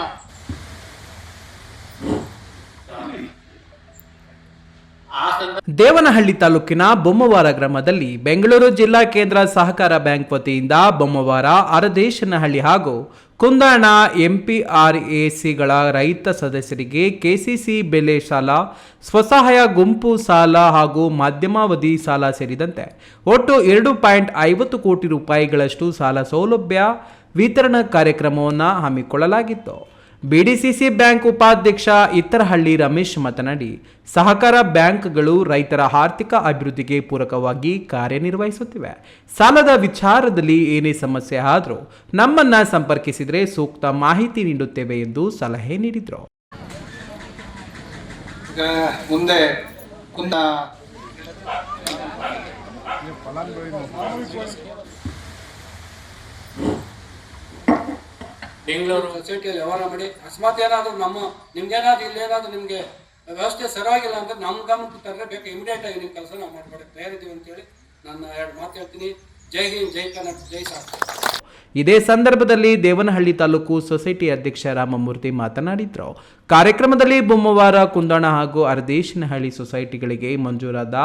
ದೇವನಹಳ್ಳಿ ತಾಲೂಕಿನ ಬೊಮ್ಮವಾರ ಗ್ರಾಮದಲ್ಲಿ ಬೆಂಗಳೂರು ಜಿಲ್ಲಾ ಕೇಂದ್ರ ಸಹಕಾರ ಬ್ಯಾಂಕ್ ವತಿಯಿಂದ ಬೊಮ್ಮವಾರ, ಅರದೇಶನಹಳ್ಳಿ ಹಾಗೂ ಕುಂದಾಣ ಎಂಪಿಆರ್ಎಸಿಗಳ ರೈತ ಸದಸ್ಯರಿಗೆ ಕೆಸಿಸಿ ಬೆಲೆ ಸಾಲ, ಸ್ವಸಹಾಯ ಗುಂಪು ಸಾಲ ಹಾಗೂ ಮಧ್ಯಮಾವಧಿ ಸಾಲ ಸೇರಿದಂತೆ ಒಟ್ಟು 2.50 ಕೋಟಿ ರೂಪಾಯಿಗಳಷ್ಟು ಸಾಲ ಸೌಲಭ್ಯ ವಿತರಣಾ ಕಾರ್ಯಕ್ರಮವನ್ನು ಹಮ್ಮಿಕೊಳ್ಳಲಾಗಿತ್ತು. ಬಿಡಿಸಿಸಿ ಬ್ಯಾಂಕ್ ಉಪಾಧ್ಯಕ್ಷ ಇತ್ತರಹಳ್ಳಿ ರಮೇಶ್ ಮಾತನಾಡಿ, ಸಹಕಾರ ಬ್ಯಾಂಕ್ಗಳು ರೈತರ ಆರ್ಥಿಕ ಅಭಿವೃದ್ಧಿಗೆ ಪೂರಕವಾಗಿ ಕಾರ್ಯನಿರ್ವಹಿಸುತ್ತಿವೆ. ಸಾಲದ ವಿಚಾರದಲ್ಲಿ ಏನೇ ಸಮಸ್ಯೆ ಆದರೂ ನಮ್ಮನ್ನ ಸಂಪರ್ಕಿಸಿದರೆ ಸೂಕ್ತ ಮಾಹಿತಿ ನೀಡುತ್ತೇವೆ ಎಂದು ಸಲಹೆ ನೀಡಿದರು. ಮುಂದೆ ಬೆಂಗಳೂರು ಸೊಸೈಟಿಯಲ್ಲಿ ವ್ಯವಹಾರ ಮಾಡಿ ಅಕಸ್ಮಾತ್ ಏನಾದರೂ ನಿಮ್ಗೇನಾದ್ರು ಇಲ್ಲೇನಾದರೂ ನಿಮಗೆ ವ್ಯವಸ್ಥೆ ಸರಿಯಾಗಿಲ್ಲ ಅಂತ ನಮ್ಮ ಗಮನಕ್ಕೆ ತರಬೇಕು. ಇಮಿಡಿಯೇಟ್ ಆಗಿ ನಿಮ್ಮ ಕೆಲಸ ನಾವು ಮಾಡ್ಕೊಡಕ್ಕೆ ತಯಾರಿದ್ದೀವಿ ಅಂತೇಳಿ ನಾನು 2 ಮಾತು ಹೇಳ್ತೀನಿ. ಜೈ ಹಿಂದ್, ಜೈ ಕರ್ನಾಟಕ, ಜೈ ಸಾಕು. ಇದೇ ಸಂದರ್ಭದಲ್ಲಿ ದೇವನಹಳ್ಳಿ ತಾಲೂಕು ಸೊಸೈಟಿ ಅಧ್ಯಕ್ಷ ರಾಮಮೂರ್ತಿ ಮಾತನಾಡಿದರು. ಕಾರ್ಯಕ್ರಮದಲ್ಲಿ ಬೊಮ್ಮವಾರ, ಕುಂದಾಣ ಹಾಗೂ ಅರದೇಶನಹಳ್ಳಿ ಸೊಸೈಟಿಗಳಿಗೆ ಮಂಜೂರಾದ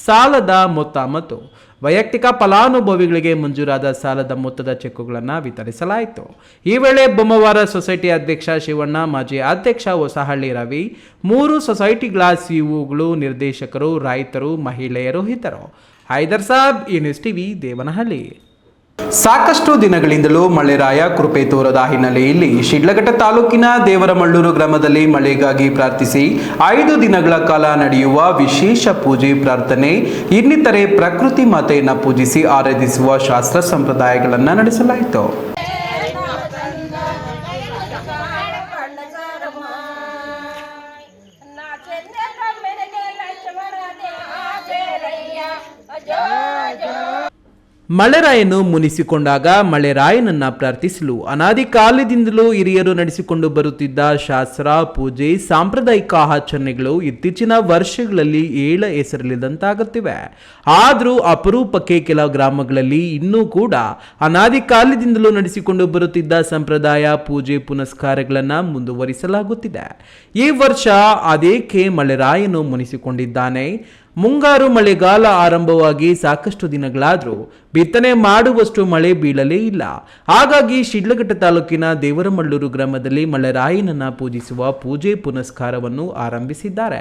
ಸಾಲದ ಮೊತ್ತ ಮತ್ತು ವೈಯಕ್ತಿಕ ಫಲಾನುಭವಿಗಳಿಗೆ ಮಂಜೂರಾದ ಸಾಲದ ಮೊತ್ತದ ಚೆಕ್ಗಳನ್ನು ವಿತರಿಸಲಾಯಿತು. ಈ ವೇಳೆ ಬೊಮ್ಮವಾರ ಸೊಸೈಟಿ ಅಧ್ಯಕ್ಷ ಶಿವಣ್ಣ, ಮಾಜಿ ಅಧ್ಯಕ್ಷ ಹೊಸಹಳ್ಳಿ ರವಿ, 3 ಸೊಸೈಟಿಗಳ ಸಿಇಒಗಳು, ನಿರ್ದೇಶಕರು, ರೈತರು, ಮಹಿಳೆಯರು ಇದ್ದರು. ಹೈದರ್ ಸಾಬ್, ಈ ನ್ಯೂಸ್ ಟಿವಿ, ದೇವನಹಳ್ಳಿ. ಸಾಕಷ್ಟು ದಿನಗಳಿಂದಲೂ ಮಳೆರಾಯ ಕೃಪೆ ತೋರದ ಹಿನ್ನೆಲೆಯಲ್ಲಿ ಶಿಡ್ಲಘಟ್ಟ ತಾಲೂಕಿನ ದೇವರಮಳ್ಳೂರು ಗ್ರಾಮದಲ್ಲಿ ಮಳೆಗಾಗಿ ಪ್ರಾರ್ಥಿಸಿ 5 ದಿನಗಳ ಕಾಲ ನಡೆಯುವ ವಿಶೇಷ ಪೂಜೆ, ಪ್ರಾರ್ಥನೆ ಇನ್ನಿತರೆ ಪ್ರಕೃತಿ ಮಾತೆಯನ್ನು ಪೂಜಿಸಿ ಆರಾಧಿಸುವ ಶಾಸ್ತ್ರ ಸಂಪ್ರದಾಯಗಳನ್ನು ನಡೆಸಲಾಯಿತು. ಮಳೆರಾಯನು ಮುನಿಸಿಕೊಂಡಾಗ ಮಳೆರಾಯನನ್ನ ಪ್ರಾರ್ಥಿಸಲು ಅನಾದಿ ಕಾಲದಿಂದಲೂ ಹಿರಿಯರು ನಡೆಸಿಕೊಂಡು ಬರುತ್ತಿದ್ದ ಶಾಸ್ತ್ರ, ಪೂಜೆ, ಸಾಂಪ್ರದಾಯಿಕ ಆಚರಣೆಗಳು ಇತ್ತೀಚಿನ ವರ್ಷಗಳಲ್ಲಿ ಏಳ ಹೆಸರಿಲ್ಲದಂತಾಗುತ್ತಿವೆ. ಆದರೂ ಅಪರೂಪಕ್ಕೆ ಕೆಲ ಗ್ರಾಮಗಳಲ್ಲಿ ಇನ್ನೂ ಕೂಡ ಅನಾದಿ ಕಾಲದಿಂದಲೂ ನಡೆಸಿಕೊಂಡು ಬರುತ್ತಿದ್ದ ಸಂಪ್ರದಾಯ, ಪೂಜೆ, ಪುನಸ್ಕಾರಗಳನ್ನು ಮುಂದುವರಿಸಲಾಗುತ್ತಿದೆ. ಈ ವರ್ಷ ಅದೇಕೆ ಮಳೆರಾಯನು ಮುನಿಸಿಕೊಂಡಿದ್ದಾನೆ? ಮುಂಗಾರು ಮಳೆಗಾಲ ಆರಂಭವಾಗಿ ಸಾಕಷ್ಟು ದಿನಗಳಾದರೂ ಬಿತ್ತನೆ ಮಾಡುವಷ್ಟು ಮಳೆ ಬೀಳಲೇ ಇಲ್ಲ. ಹಾಗಾಗಿ ಶಿಡ್ಲಘಟ್ಟ ತಾಲೂಕಿನ ದೇವರಮಳ್ಳೂರು ಗ್ರಾಮದಲ್ಲಿ ಮಳೆರಾಯನನ್ನ ಪೂಜಿಸುವ ಪೂಜೆ ಪುನಸ್ಕಾರವನ್ನು ಆರಂಭಿಸಿದ್ದಾರೆ.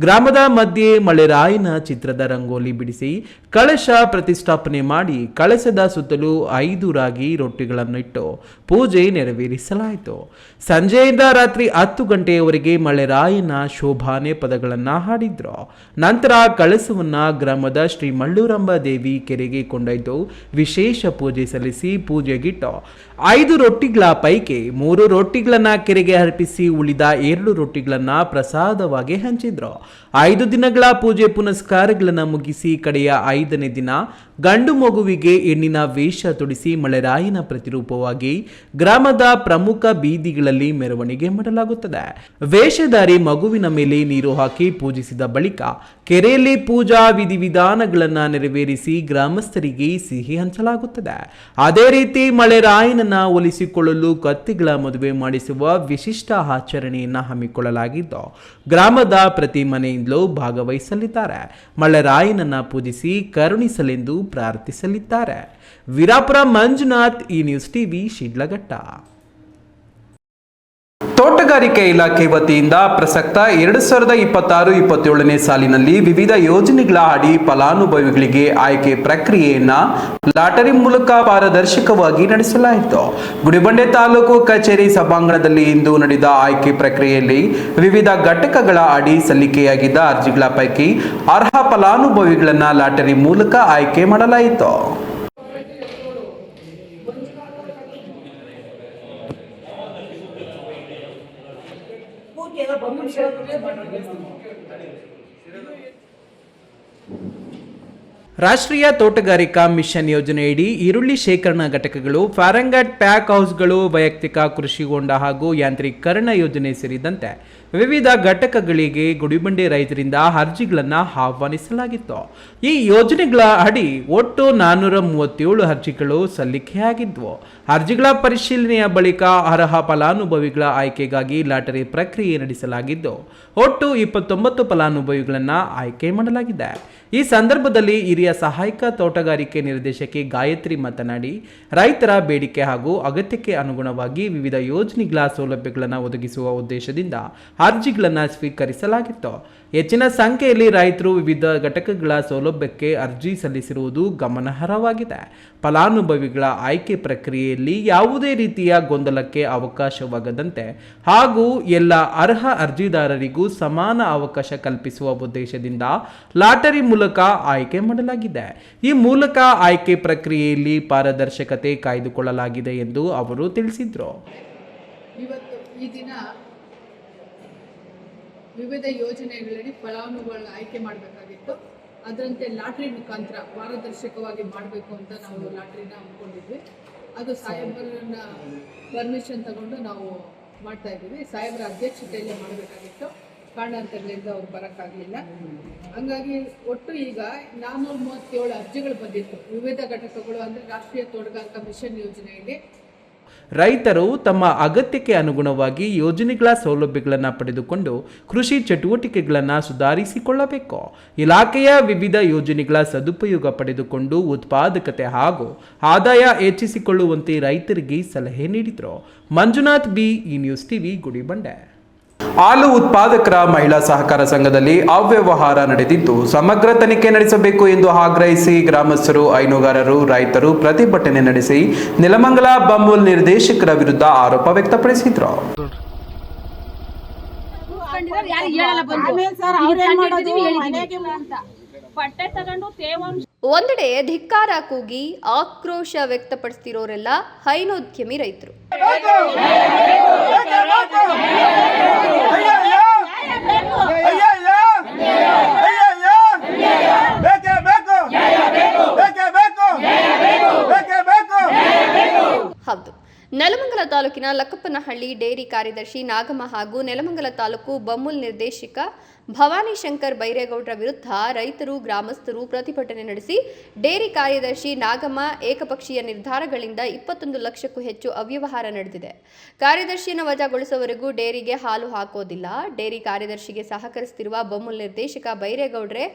ಗ್ರಾಮದ ಮಧ್ಯೆ ಮಳೆರಾಯನ ಚಿತ್ರದ ರಂಗೋಲಿ ಬಿಡಿಸಿ ಕಳಶ ಪ್ರತಿಷ್ಠಾಪನೆ ಮಾಡಿ ಕಳಶದ ಸುತ್ತಲೂ 5 ರಾಗಿ ರೊಟ್ಟಿಗಳನ್ನಿಟ್ಟು ಪೂಜೆ ನೆರವೇರಿಸಲಾಯಿತು. ಸಂಜೆಯಿಂದ ರಾತ್ರಿ 10 ಗಂಟೆಯವರೆಗೆ ಮಳೆರಾಯನ ಶೋಭಾನೆ ಪದಗಳನ್ನು ಹಾಡಿದ್ರು. ನಂತರ ಕಳಸವನ್ನ ಗ್ರಾಮದ ಶ್ರೀ ಮಳ್ಳೂರಂಬ ದೇವಿ ಕೆರೆಗೆ ಕೊಂಡೊಯ್ದು ವಿಶೇಷ ಪೂಜೆ ಸಲ್ಲಿಸಿ ಪೂಜೆಗಿಟ್ಟು 5 ರೊಟ್ಟಿಗಳ ಪೈಕಿ 3 ರೊಟ್ಟಿಗಳನ್ನ ಕೆರೆಗೆ ಅರ್ಪಿಸಿ ಉಳಿದ 2 ರೊಟ್ಟಿಗಳನ್ನ ಪ್ರಸಾದವಾಗಿ ಹಂಚಿದ್ರು. 5 ದಿನಗಳ ಪೂಜೆ ಪುನಸ್ಕಾರಗಳನ್ನ ಮುಗಿಸಿ ಕಡೆಯ 5ನೇ ದಿನ ಗಂಡು ಮಗುವಿಗೆ ಹೆಣ್ಣಿನ ವೇಷ ತೊಡಿಸಿ ಮಳೆರಾಯನ ಪ್ರತಿರೂಪವಾಗಿ ಗ್ರಾಮದ ಪ್ರಮುಖ ಬೀದಿಗಳಲ್ಲಿ ಮೆರವಣಿಗೆ ಮಾಡಲಾಗುತ್ತದೆ. ವೇಷಧಾರಿ ಮಗುವಿನ ಮೇಲೆ ನೀರು ಹಾಕಿ ಪೂಜಿಸಿದ ಬಳಿಕ ಕೆರೆಯಲ್ಲಿ ಪೂಜಾ ವಿಧಿವಿಧಾನಗಳನ್ನು ನೆರವೇರಿಸಿ ಗ್ರಾಮಸ್ಥರಿಗೆ ಸಿಹಿ ಹಂಚಲಾಗುತ್ತದೆ. ಅದೇ ರೀತಿ ಮಳೆರಾಯನನ್ನ ಒಲಿಸಿಕೊಳ್ಳಲು ಕತ್ತಿಗಳ ಮದುವೆ ಮಾಡಿಸುವ ವಿಶಿಷ್ಟ ಆಚರಣೆಯನ್ನು ಹಮ್ಮಿಕೊಳ್ಳಲಾಗಿದ್ದು ಗ್ರಾಮದ ಪ್ರತಿ ಮನೆಯಿಂದಲೂ ಭಾಗವಹಿಸಲಿದ್ದಾರೆ. ಮಳೆರಾಯನನ್ನ ಪೂಜಿಸಿ ಕರುಣಿಸಲೆಂದು ಪ್ರಾರ್ಥಿಸಲಿದ್ದಾರೆ. ವೀರಾಪುರ ಮಂಜುನಾಥ್, ಈ ನ್ಯೂಸ್ ಟಿವಿ, ಶಿಡ್ಲಘಟ್ಟ. ತೋಟಗಾರಿಕೆ ಇಲಾಖೆ ವತಿಯಿಂದ ಪ್ರಸಕ್ತ 2026-27ನೇ ಸಾಲಿನಲ್ಲಿ ವಿವಿಧ ಯೋಜನೆಗಳ ಅಡಿ ಫಲಾನುಭವಿಗಳಿಗೆ ಆಯ್ಕೆ ಪ್ರಕ್ರಿಯೆಯನ್ನ ಲಾಟರಿ ಮೂಲಕ ಪಾರದರ್ಶಕವಾಗಿ ನಡೆಸಲಾಯಿತು. ಗುಡಿಬಂಡೆ ತಾಲೂಕು ಕಚೇರಿ ಸಭಾಂಗಣದಲ್ಲಿ ಇಂದು ನಡೆದ ಆಯ್ಕೆ ಪ್ರಕ್ರಿಯೆಯಲ್ಲಿ ವಿವಿಧ ಘಟಕಗಳ ಅಡಿ ಸಲ್ಲಿಕೆಯಾಗಿದ್ದ ಅರ್ಜಿಗಳ ಪೈಕಿ ಅರ್ಹ ಫಲಾನುಭವಿಗಳನ್ನು ಲಾಟರಿ ಮೂಲಕ ಆಯ್ಕೆ ಮಾಡಲಾಯಿತು. ರಾಷ್ಟ್ರೀಯ ತೋಟಗಾರಿಕಾ ಮಿಷನ್ ಯೋಜನೆಯಡಿ ಈರುಳ್ಳಿ ಶೇಖರಣಾ ಘಟಕಗಳು, ಫಾರಂಗಟ್ ಪ್ಯಾಕ್ ಹೌಸ್ಗಳು, ವೈಯಕ್ತಿಕ ಕೃಷಿ ಹೊಂಡ ಹಾಗೂ ಯಾಂತ್ರೀಕರಣ ಯೋಜನೆ ಸೇರಿದಂತೆ ವಿವಿಧ ಘಟಕಗಳಿಗೆ ಗುಡಿಬಂಡೆ ರೈತರಿಂದ ಅರ್ಜಿಗಳನ್ನು ಆಹ್ವಾನಿಸಲಾಗಿತ್ತು. ಈ ಯೋಜನೆಗಳ ಅಡಿ ಒಟ್ಟು 437 ಅರ್ಜಿಗಳು ಸಲ್ಲಿಕೆಯಾಗಿದ್ವು. ಅರ್ಜಿಗಳ ಪರಿಶೀಲನೆಯ ಬಳಿಕ ಅರ್ಹ ಫಲಾನುಭವಿಗಳ ಆಯ್ಕೆಗಾಗಿ ಲಾಟರಿ ಪ್ರಕ್ರಿಯೆ ನಡೆಸಲಾಗಿದ್ದು ಒಟ್ಟು 29 ಫಲಾನುಭವಿಗಳನ್ನು ಆಯ್ಕೆ ಮಾಡಲಾಗಿದೆ. ಈ ಸಂದರ್ಭದಲ್ಲಿ ಹಿರಿಯ ಸಹಾಯಕ ತೋಟಗಾರಿಕೆ ನಿರ್ದೇಶಕಿ ಗಾಯತ್ರಿ ಮಾತನಾಡಿ, ರೈತರ ಬೇಡಿಕೆ ಹಾಗೂ ಅಗತ್ಯಕ್ಕೆ ಅನುಗುಣವಾಗಿ ವಿವಿಧ ಯೋಜನೆಗಳ ಸೌಲಭ್ಯಗಳನ್ನು ಒದಗಿಸುವ ಉದ್ದೇಶದಿಂದ ಅರ್ಜಿಗಳನ್ನು ಸ್ವೀಕರಿಸಲಾಗಿತ್ತು. ಹೆಚ್ಚಿನ ಸಂಖ್ಯೆಯಲ್ಲಿ ರೈತರು ವಿವಿಧ ಘಟಕಗಳ ಸೌಲಭ್ಯಕ್ಕೆ ಅರ್ಜಿ ಸಲ್ಲಿಸಿರುವುದು ಗಮನಾರ್ಹವಾಗಿದೆ. ಫಲಾನುಭವಿಗಳ ಆಯ್ಕೆ ಪ್ರಕ್ರಿಯೆಯಲ್ಲಿ ಯಾವುದೇ ರೀತಿಯ ಗೊಂದಲಕ್ಕೆ ಅವಕಾಶವಾಗದಂತೆ ಹಾಗೂ ಎಲ್ಲ ಅರ್ಹ ಅರ್ಜಿದಾರರಿಗೂ ಸಮಾನ ಅವಕಾಶ ಕಲ್ಪಿಸುವ ಉದ್ದೇಶದಿಂದ ಲಾಟರಿ ಮೂಲಕ ಆಯ್ಕೆ ಮಾಡಲಾಗಿದೆ. ಈ ಮೂಲಕ ಆಯ್ಕೆ ಪ್ರಕ್ರಿಯೆಯಲ್ಲಿ ಪಾರದರ್ಶಕತೆ ಕಾಯ್ದುಕೊಳ್ಳಲಾಗಿದೆ ಎಂದು ಅವರು ತಿಳಿಸಿದರು. ಇವತ್ತು ಈ ದಿನ ವಿವಿಧ ಯೋಜನೆಗಳಲ್ಲಿ ಫಲಾನುಭವಿಗಳ ಆಯ್ಕೆ ಮಾಡಬೇಕಾಗಿತ್ತು. ಅದರಂತೆ ಲಾಟ್ರಿ ಮುಖಾಂತರ ಪಾರದರ್ಶಕವಾಗಿ ಮಾಡಬೇಕು ಅಂತ ನಾವು ಲಾಟ್ರಿನ ಹಮ್ಮಿಕೊಂಡಿದ್ವಿ. ಅದು ಸಾಹೇಬರನ್ನ ಪರ್ಮಿಷನ್ ತಗೊಂಡು ನಾವು ಮಾಡ್ತಾ ಇದ್ದೀವಿ. ಸಾಹೇಬರ ಅಧ್ಯಕ್ಷತೆಯಲ್ಲಿ ಮಾಡಬೇಕಾಗಿತ್ತು, ಕಾರಣಾಂತರಗಳಿಂದ ಅವ್ರು ಬರೋಕ್ಕಾಗಲಿಲ್ಲ. ಹಂಗಾಗಿ ಒಟ್ಟು ಈಗ 437 ಅರ್ಜಿಗಳು ಬಂದಿತ್ತು ವಿವಿಧ ಘಟಕಗಳು, ಅಂದರೆ ರಾಷ್ಟ್ರೀಯ ತೋಟಗಾರಿಕಾ ಮಿಷನ್ ಯೋಜನೆಯಲ್ಲಿ. ರೈತರು ತಮ್ಮ ಅಗತ್ಯಕ್ಕೆ ಅನುಗುಣವಾಗಿ ಯೋಜನೆಗಳ ಸೌಲಭ್ಯಗಳನ್ನು ಪಡೆದುಕೊಂಡು ಕೃಷಿ ಚಟುವಟಿಕೆಗಳನ್ನು ಸುಧಾರಿಸಿಕೊಳ್ಳಬೇಕು. ಇಲಾಖೆಯ ವಿವಿಧ ಯೋಜನೆಗಳ ಸದುಪಯೋಗ ಪಡೆದುಕೊಂಡು ಉತ್ಪಾದಕತೆ ಹಾಗೂ ಆದಾಯ ಹೆಚ್ಚಿಸಿಕೊಳ್ಳುವಂತೆ ರೈತರಿಗೆ ಸಲಹೆ ನೀಡಿದರು. ಮಂಜುನಾಥ್ ಬಿ, ಈ ನ್ಯೂಸ್ ಟಿವಿ, ಗುಡಿಬಂಡೆ. ಹಾಲು ಉತ್ಪಾದಕರ ಮಹಿಳಾ ಸಹಕಾರ ಸಂಘದಲ್ಲಿ ಅವ್ಯವಹಾರ ನಡೆದಿದ್ದು ಸಮಗ್ರ ತನಿಖೆ ನಡೆಸಬೇಕು ಎಂದು ಆಗ್ರಹಿಸಿ ಗ್ರಾಮಸ್ಥರು, ಹೈನುಗಾರರು, ರೈತರು ಪ್ರತಿಭಟನೆ ನಡೆಸಿ ನೆಲಮಂಗಲ ಬಮೂಲ್ ನಿರ್ದೇಶಕರ ವಿರುದ್ಧ ಆರೋಪ ವ್ಯಕ್ತಪಡಿಸಿದರು. ಒಂದೆಡೆ ಧಿಕ್ಕಾರ ಕೂಗಿ ಆಕ್ರೋಶ ವ್ಯಕ್ತಪಡಿಸುತ್ತಿರೋರೆಲ್ಲ ಹೈನೋದ್ಯಮಿ ರೈತರು. ಬೇಕು ಹೌದು, ನೆಲಮಂಗಲ ತಾಲೂಕಿನ ಲಕ್ಕಪ್ಪನಹಳ್ಳಿ ಡೇರಿ ಕಾರ್ಯದರ್ಶಿ ನಾಗಮ್ಮ ಹಾಗೂ ನೆಲಮಂಗಲ ತಾಲೂಕು ಬಮ್ಮೂಲ್ ನಿರ್ದೇಶಕ ಭವಾನಿ ಶಂಕರ್ ಬೈರೇಗೌಡರ ವಿರುದ್ಧ ರೈತರು ಗ್ರಾಮಸ್ಥರು ಪ್ರತಿಭಟನೆ ನಡೆಸಿ ಡೇರಿ ಕಾರ್ಯದರ್ಶಿ ನಾಗಮ್ಮ ಏಕಪಕ್ಷೀಯ ನಿರ್ಧಾರಗಳಿಂದ 21 ಲಕ್ಷಕ್ಕೂ ಹೆಚ್ಚು ಅವ್ಯವಹಾರ ನಡೆದಿದೆ. ಕಾರ್ಯದರ್ಶಿಯನ್ನು ವಜಾಗೊಳಿಸುವವರೆಗೂ ಡೇರಿಗೆ ಹಾಲು ಹಾಕೋದಿಲ್ಲ. ಡೇರಿ ಕಾರ್ಯದರ್ಶಿಗೆ ಸಹಕರಿಸುತ್ತಿರುವ ಬಮ್ಮೂಲ್ ನಿರ್ದೇಶಕ ಬೈರೇಗೌಡ್ರೆ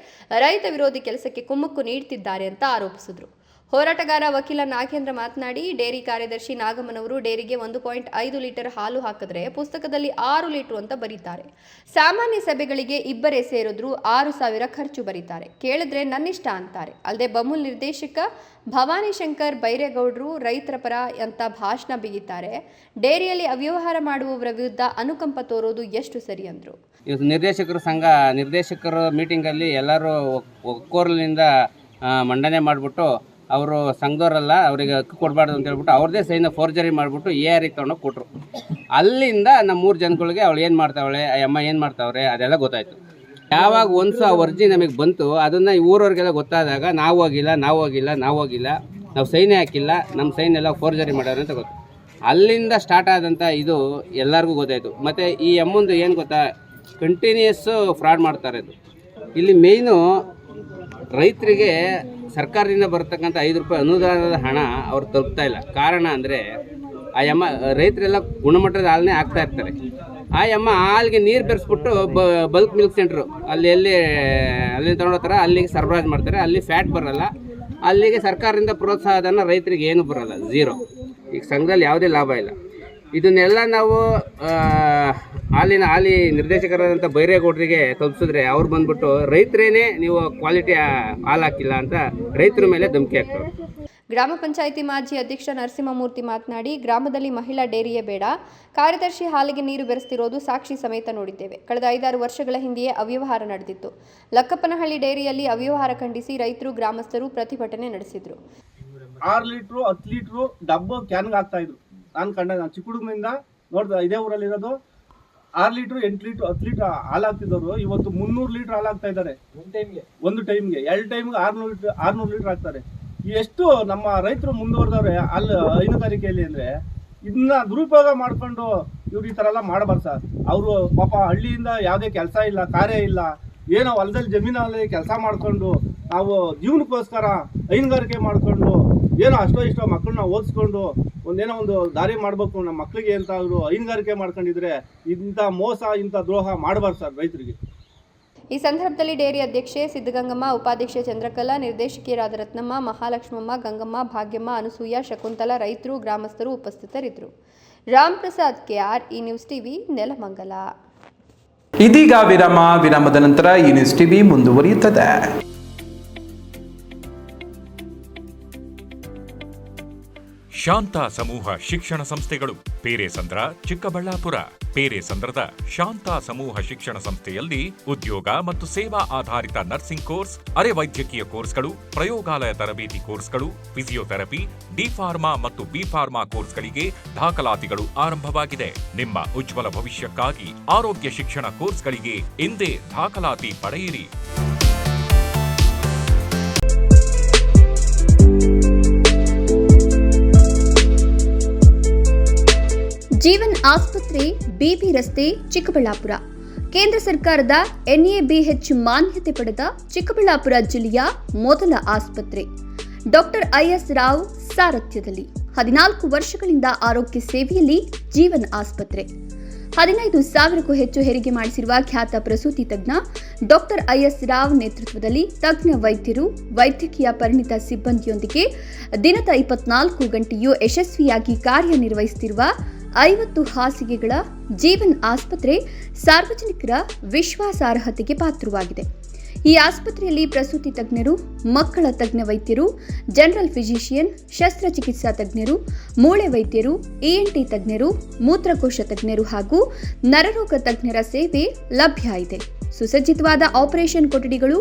ರೈತ ವಿರೋಧಿ ಕೆಲಸಕ್ಕೆ ಕುಮ್ಮಕ್ಕು ನೀಡುತ್ತಿದ್ದಾರೆ ಅಂತ ಆರೋಪಿಸಿದರು. ಹೋರಾಟಗಾರ ವಕೀಲ ನಾಗೇಂದ್ರ ಮಾತನಾಡಿ, ಡೇರಿ ಕಾರ್ಯದರ್ಶಿ ನಾಗಮ್ಮನವರು ಡೇರಿಗೆ 1.5 ಲೀಟರ್ ಹಾಲು ಹಾಕಿದ್ರೆ ಪುಸ್ತಕದಲ್ಲಿ 6 ಲೀಟರ್ ಅಂತ ಬರೀತಾರೆ. ಸಾಮಾನ್ಯ ಸಭೆಗಳಿಗೆ ಇಬ್ಬರೇ ಸೇರಿದ್ರು 6,000 ಖರ್ಚು ಬರೀತಾರೆ. ಕೇಳಿದ್ರೆ ನನ್ನಿಷ್ಟ ಅಂತಾರೆ. ಅಲ್ಲದೆ ಬಮ್ಮೂಲ್ ನಿರ್ದೇಶಕ ಭವಾನಿ ಶಂಕರ್ ಬೈರೇಗೌಡರು ರೈತರ ಪರ ಅಂತ ಭಾಷಣ ಬಿಗಿತಾರೆ. ಡೇರಿಯಲ್ಲಿ ಅವ್ಯವಹಾರ ಮಾಡುವವರ ವಿರುದ್ಧ ಅನುಕಂಪ ತೋರೋದು ಎಷ್ಟು ಸರಿ ಅಂದ್ರು. ನಿರ್ದೇಶಕರ ಮೀಟಿಂಗಲ್ಲಿ ಎಲ್ಲರೂ ಒಕ್ಕೊರಲಿನಿಂದ ಮಂಡನೆ ಮಾಡಿಬಿಟ್ಟು ಅವರು ಸಂಘದವರಲ್ಲ, ಅವರಿಗೆ ಹಕ್ಕು ಕೊಡಬಾರ್ದು ಅಂತ ಹೇಳ್ಬಿಟ್ಟು ಅವ್ರದ್ದೇ ಸೈನ ಫೋರ್ಜರಿ ಮಾಡಿಬಿಟ್ಟು ARಗೆ ತೊಗೊಂಡೋಗಿ ಕೊಟ್ಟರು. ಅಲ್ಲಿಂದ ನಮ್ಮ 3 ಜನಗಳಿಗೆ ಅವಳು ಏನು ಮಾಡ್ತಾವಳೆ, ಅಮ್ಮ ಏನು ಮಾಡ್ತಾವ್ರೆ ಅದೆಲ್ಲ ಗೊತ್ತಾಯಿತು. ಯಾವಾಗ ಒಂದು ಅರ್ಜಿ ನಮಗೆ ಬಂತು ಅದನ್ನು ಊರವ್ರಿಗೆಲ್ಲ ಗೊತ್ತಾದಾಗ ನಾವು ಹೋಗಿಲ್ಲ, ನಾವು ಸೈನೇ ಹಾಕಿಲ್ಲ, ನಮ್ಮ ಸೈನ್ ಎಲ್ಲ ಫೋರ್ಜರಿ ಮಾಡೋರು ಅಂತ ಗೊತ್ತು. ಅಲ್ಲಿಂದ ಸ್ಟಾರ್ಟ್ ಆದಂಥ ಇದು ಎಲ್ಲರಿಗೂ ಗೊತ್ತಾಯಿತು. ಮತ್ತು ಈ ಅಮ್ಮಂದು ಏನು ಗೊತ್ತಾ, ಕಂಟಿನ್ಯೂಸ್ಸು ಫ್ರಾಡ್ ಮಾಡ್ತಾರೆ. ಇದು ಇಲ್ಲಿ ಮೇಯ್ನು ರೈತರಿಗೆ ಸರ್ಕಾರದಿಂದ ಬರ್ತಕ್ಕಂಥ 5 ರೂಪಾಯಿ ಅನುದಾನದ ಹಣ ಅವ್ರು ತಲುಪ್ತಾ ಇಲ್ಲ. ಕಾರಣ ಅಂದರೆ ಆ ಅಮ್ಮ ರೈತರೆಲ್ಲ ಗುಣಮಟ್ಟದ ಹಾಲನ್ನೇ ಹಾಕ್ತಾ ಇರ್ತಾರೆ. ಆ ಅಮ್ಮ ಹಾಲಿಗೆ ನೀರು ಬೆರೆಸ್ಬಿಟ್ಟು ಬಲ್ಕ್ ಮಿಲ್ಕ್ ಸೆಂಟ್ರು ಅಲ್ಲಿ ತೊಗೊಂಡೋಗ್ತಾರೆ, ಅಲ್ಲಿಗೆ ಸರಬರಾಜು ಮಾಡ್ತಾರೆ. ಅಲ್ಲಿ ಫ್ಯಾಟ್ ಬರೋಲ್ಲ, ಅಲ್ಲಿಗೆ ಸರ್ಕಾರದಿಂದ ಪ್ರೋತ್ಸಾಹಧನ ರೈತರಿಗೆ ಏನು ಬರೋಲ್ಲ, 0. ಈಗ ಸಂಘದಲ್ಲಿ ಯಾವುದೇ ಲಾಭ ಇಲ್ಲ. ಇದನ್ನೆಲ್ಲ ನಾವು ಹಾಲಿ ನಿರ್ದೇಶಕರಾದಂಥ ಬೈರೇಗೌಡರಿಗೆ ತಲುಪಿಸಿದ್ರೆ ಅವ್ರು ಬಂದ್ಬಿಟ್ಟು ರೈತರೇನೇ ನೀವು ಕ್ವಾಲಿಟಿ ಹಾಲು ಹಾಕಿಲ್ಲ ಅಂತ ರೈತರ ಮೇಲೆ ಧಮಕಿ ಹಾಕ್ತಾರೆ. ಗ್ರಾಮ ಪಂಚಾಯಿತಿ ಮಾಜಿ ಅಧ್ಯಕ್ಷ ನರಸಿಂಹಮೂರ್ತಿ ಮಾತನಾಡಿ, ಗ್ರಾಮದಲ್ಲಿ ಮಹಿಳಾ ಡೇರಿಯೇ ಬೇಡ, ಕಾರ್ಯದರ್ಶಿ ಹಾಲಿಗೆ ನೀರು ಬೆರೆಸ್ತಿರೋದು ಸಾಕ್ಷಿ ಸಮೇತ ನೋಡಿದ್ದೇವೆ. ಕಳೆದ 5-6 ವರ್ಷಗಳ ಹಿಂದೆಯೇ ಅವ್ಯವಹಾರ ನಡೆದಿತ್ತು. ಲಕ್ಕಪ್ಪನಹಳ್ಳಿ ಡೇರಿಯಲ್ಲಿ ಅವ್ಯವಹಾರ ಖಂಡಿಸಿ ರೈತರು ಗ್ರಾಮಸ್ಥರು ಪ್ರತಿಭಟನೆ ನಡೆಸಿದ್ರು. 6 ಲೀಟ್ರು 10 ಲೀಟ್ರು ಡಬ್ಬ ಕ್ಯಾನ್ಗೆ ಹಾಕ್ತಾ ಇದ್ರು. ನಾನು ಚಿಕ್ಕ ಹುಡುಗನಿಂದ ನೋಡ್ದೆ, ಇದೇ ಊರಲ್ಲಿ ಇರೋದು. 6 ಲೀಟ್ರು 8 ಲೀಟ್ರು 10 ಲೀಟ್ರ್ ಹಾಲು ಹಾಕ್ತಿದ್ದವರು ಇವತ್ತು 300 ಲೀಟ್ರ್ ಹಾಲು ಹಾಕ್ತಾ ಇದ್ದಾರೆ. ಒಂದು ಟೈಮ್ಗೆ 2 ಟೈಮ್ಗೆ 600 ಲೀಟ್ರ್ ಹಾಕ್ತಾರೆ. ಎಷ್ಟು ನಮ್ಮ ರೈತರು ಮುಂದುವರೆದವ್ರೆ ಅಲ್ಲಿ ಹೈನುಗಾರಿಕೆಯಲ್ಲಿ ಅಂದರೆ ಇದನ್ನ ದುರುಪಯೋಗ ಮಾಡಿಕೊಂಡು ಇವ್ರು ಈ ಥರ ಎಲ್ಲ ಮಾಡಬಾರ್ದು ಸರ್. ಅವರು ಪಾಪ ಹಳ್ಳಿಯಿಂದ ಯಾವುದೇ ಕೆಲಸ ಇಲ್ಲ, ಕಾರ್ಯ ಇಲ್ಲ, ಏನೋ ಹೊಲದಲ್ಲಿ ಜಮೀನಲ್ಲಿ ಕೆಲಸ ಮಾಡಿಕೊಂಡು ನಾವು ಜೀವನಕ್ಕೋಸ್ಕರ ಹೈನುಗಾರಿಕೆ ಮಾಡಿಕೊಂಡು ಏನೋ ಅಷ್ಟೋ ಮಕ್ಕಳನ್ನ ಓದಿಸ್ಕೊಂಡು ಒಂದು ದಾರಿ ಮಾಡಬೇಕು ನಮ್ಮ ಮಕ್ಕಳಿಗೆ ಅಂತ ಅವರು ಹೈನುಗಾರಿಕೆ ಮಾಡ್ಕೊಂಡಿದ್ರೆ ಇಂಥ ಮೋಸ ಇಂಥ ದ್ರೋಹ ಮಾಡಬಾರ್ದು ಸರ್ ರೈತರಿಗೆ. ಈ ಸಂದರ್ಭದಲ್ಲಿ ಡೇರಿ ಅಧ್ಯಕ್ಷೆ ಸಿದ್ದಗಂಗಮ್ಮ, ಉಪಾಧ್ಯಕ್ಷೆ ಚಂದ್ರಕಲಾ, ನಿರ್ದೇಶಕಿಯರಾದ ರತ್ನಮ್ಮ, ಮಹಾಲಕ್ಷ್ಮಮ್ಮ, ಗಂಗಮ್ಮ, ಭಾಗ್ಯಮ್ಮ, ಅನಸೂಯ, ಶಕುಂತಲಾ, ರೈತರು, ಗ್ರಾಮಸ್ಥರು ಉಪಸ್ಥಿತರಿದ್ದರು. ರಾಮ್ ಪ್ರಸಾದ್ KR, ಈ ನ್ಯೂಸ್ ಟಿವಿ, ನೆಲಮಂಗಲ. ಇದೀಗ ವಿರಾಮದ ನಂತರ ಈ ನ್ಯೂಸ್ ಟಿವಿ ಮುಂದುವರಿಯುತ್ತದೆ. ಶಾಂತ ಸಮೂಹ ಶಿಕ್ಷಣ ಸಂಸ್ಥೆಗಳು ಪೇರೆಸಂದ್ರ, ಚಿಕ್ಕಬಳ್ಳಾಪುರ. ಪೇರೆಸಂದ್ರದ ಶಾಂತ ಸಮೂಹ ಶಿಕ್ಷಣ ಸಂಸ್ಥೆಯಲ್ಲಿ ಉದ್ಯೋಗ ಮತ್ತು ಸೇವಾ ಆಧಾರಿತ ನರ್ಸಿಂಗ್ ಕೋರ್ಸ್, ಅರೆ ವೈದ್ಯಕೀಯ ಕೋರ್ಸ್ಗಳು, ಪ್ರಯೋಗಾಲಯ ತರಬೇತಿ ಕೋರ್ಸ್ಗಳು, ಫಿಸಿಯೋಥೆರಪಿ, ಡಿ-ಫಾರ್ಮಾ ಮತ್ತು ಬಿ-ಫಾರ್ಮಾ ಕೋರ್ಸ್ಗಳಿಗೆ ದಾಖಲಾತಿಗಳು ಆರಂಭವಾಗಿದೆ. ನಿಮ್ಮ ಉಜ್ವಲ ಭವಿಷ್ಯಕ್ಕಾಗಿ ಆರೋಗ್ಯ ಶಿಕ್ಷಣ ಕೋರ್ಸ್ಗಳಿಗೆ ಇಂದೇ ದಾಖಲಾತಿ ಪಡೆಯಿರಿ. ಜೀವನ್ ಆಸ್ಪತ್ರೆ, BB ರಸ್ತೆ, ಚಿಕ್ಕಬಳ್ಳಾಪುರ. ಕೇಂದ್ರ ಸರ್ಕಾರದ NABH ಮಾನ್ಯತೆ ಪಡೆದ ಚಿಕ್ಕಬಳ್ಳಾಪುರ ಜಿಲ್ಲೆಯ ಮೊದಲ ಆಸ್ಪತ್ರೆ. ಡಾಕ್ಟರ್ IS ರಾವ್ ಸಾರಥ್ಯದಲ್ಲಿ 14 ವರ್ಷಗಳಿಂದ ಆರೋಗ್ಯ ಸೇವೆಯಲ್ಲಿ ಜೀವನ್ ಆಸ್ಪತ್ರೆ. 15,000ಕ್ಕೂ ಹೆಚ್ಚು ಹೆರಿಗೆ ಮಾಡಿಸಿರುವ ಖ್ಯಾತ ಪ್ರಸೂತಿ ತಜ್ಞ ಡಾಕ್ಟರ್ IS ರಾವ್ ನೇತೃತ್ವದಲ್ಲಿ ತಜ್ಞ ವೈದ್ಯರು, ವೈದ್ಯಕೀಯ ಪರಿಣಿತ ಸಿಬ್ಬಂದಿಯೊಂದಿಗೆ ದಿನದ 24 ಗಂಟೆಯೂ ಯಶಸ್ವಿಯಾಗಿ ಕಾರ್ಯನಿರ್ವಹಿಸುತ್ತಿರುವ 50 ಹಾಸಿಗೆಗಳ ಜೀವನ್ ಆಸ್ಪತ್ರೆ ಸಾರ್ವಜನಿಕರ ವಿಶ್ವಾಸಾರ್ಹತೆಗೆ ಪಾತ್ರವಾಗಿದೆ. ಈ ಆಸ್ಪತ್ರೆಯಲ್ಲಿ ಪ್ರಸೂತಿ ತಜ್ಞರು, ಮಕ್ಕಳ ತಜ್ಞ ವೈದ್ಯರು, ಜನರಲ್ ಫಿಸಿಷಿಯನ್, ಶಸ್ತ್ರಚಿಕಿತ್ಸಾ ತಜ್ಞರು, ಮೂಳೆ ವೈದ್ಯರು, ENT ತಜ್ಞರು, ಮೂತ್ರಕೋಶ ತಜ್ಞರು ಹಾಗೂ ನರರೋಗ ತಜ್ಞರ ಸೇವೆ ಲಭ್ಯ ಇದೆ. ಸುಸಜ್ಜಿತವಾದ ಆಪರೇಷನ್ ಕೊಠಡಿಗಳು,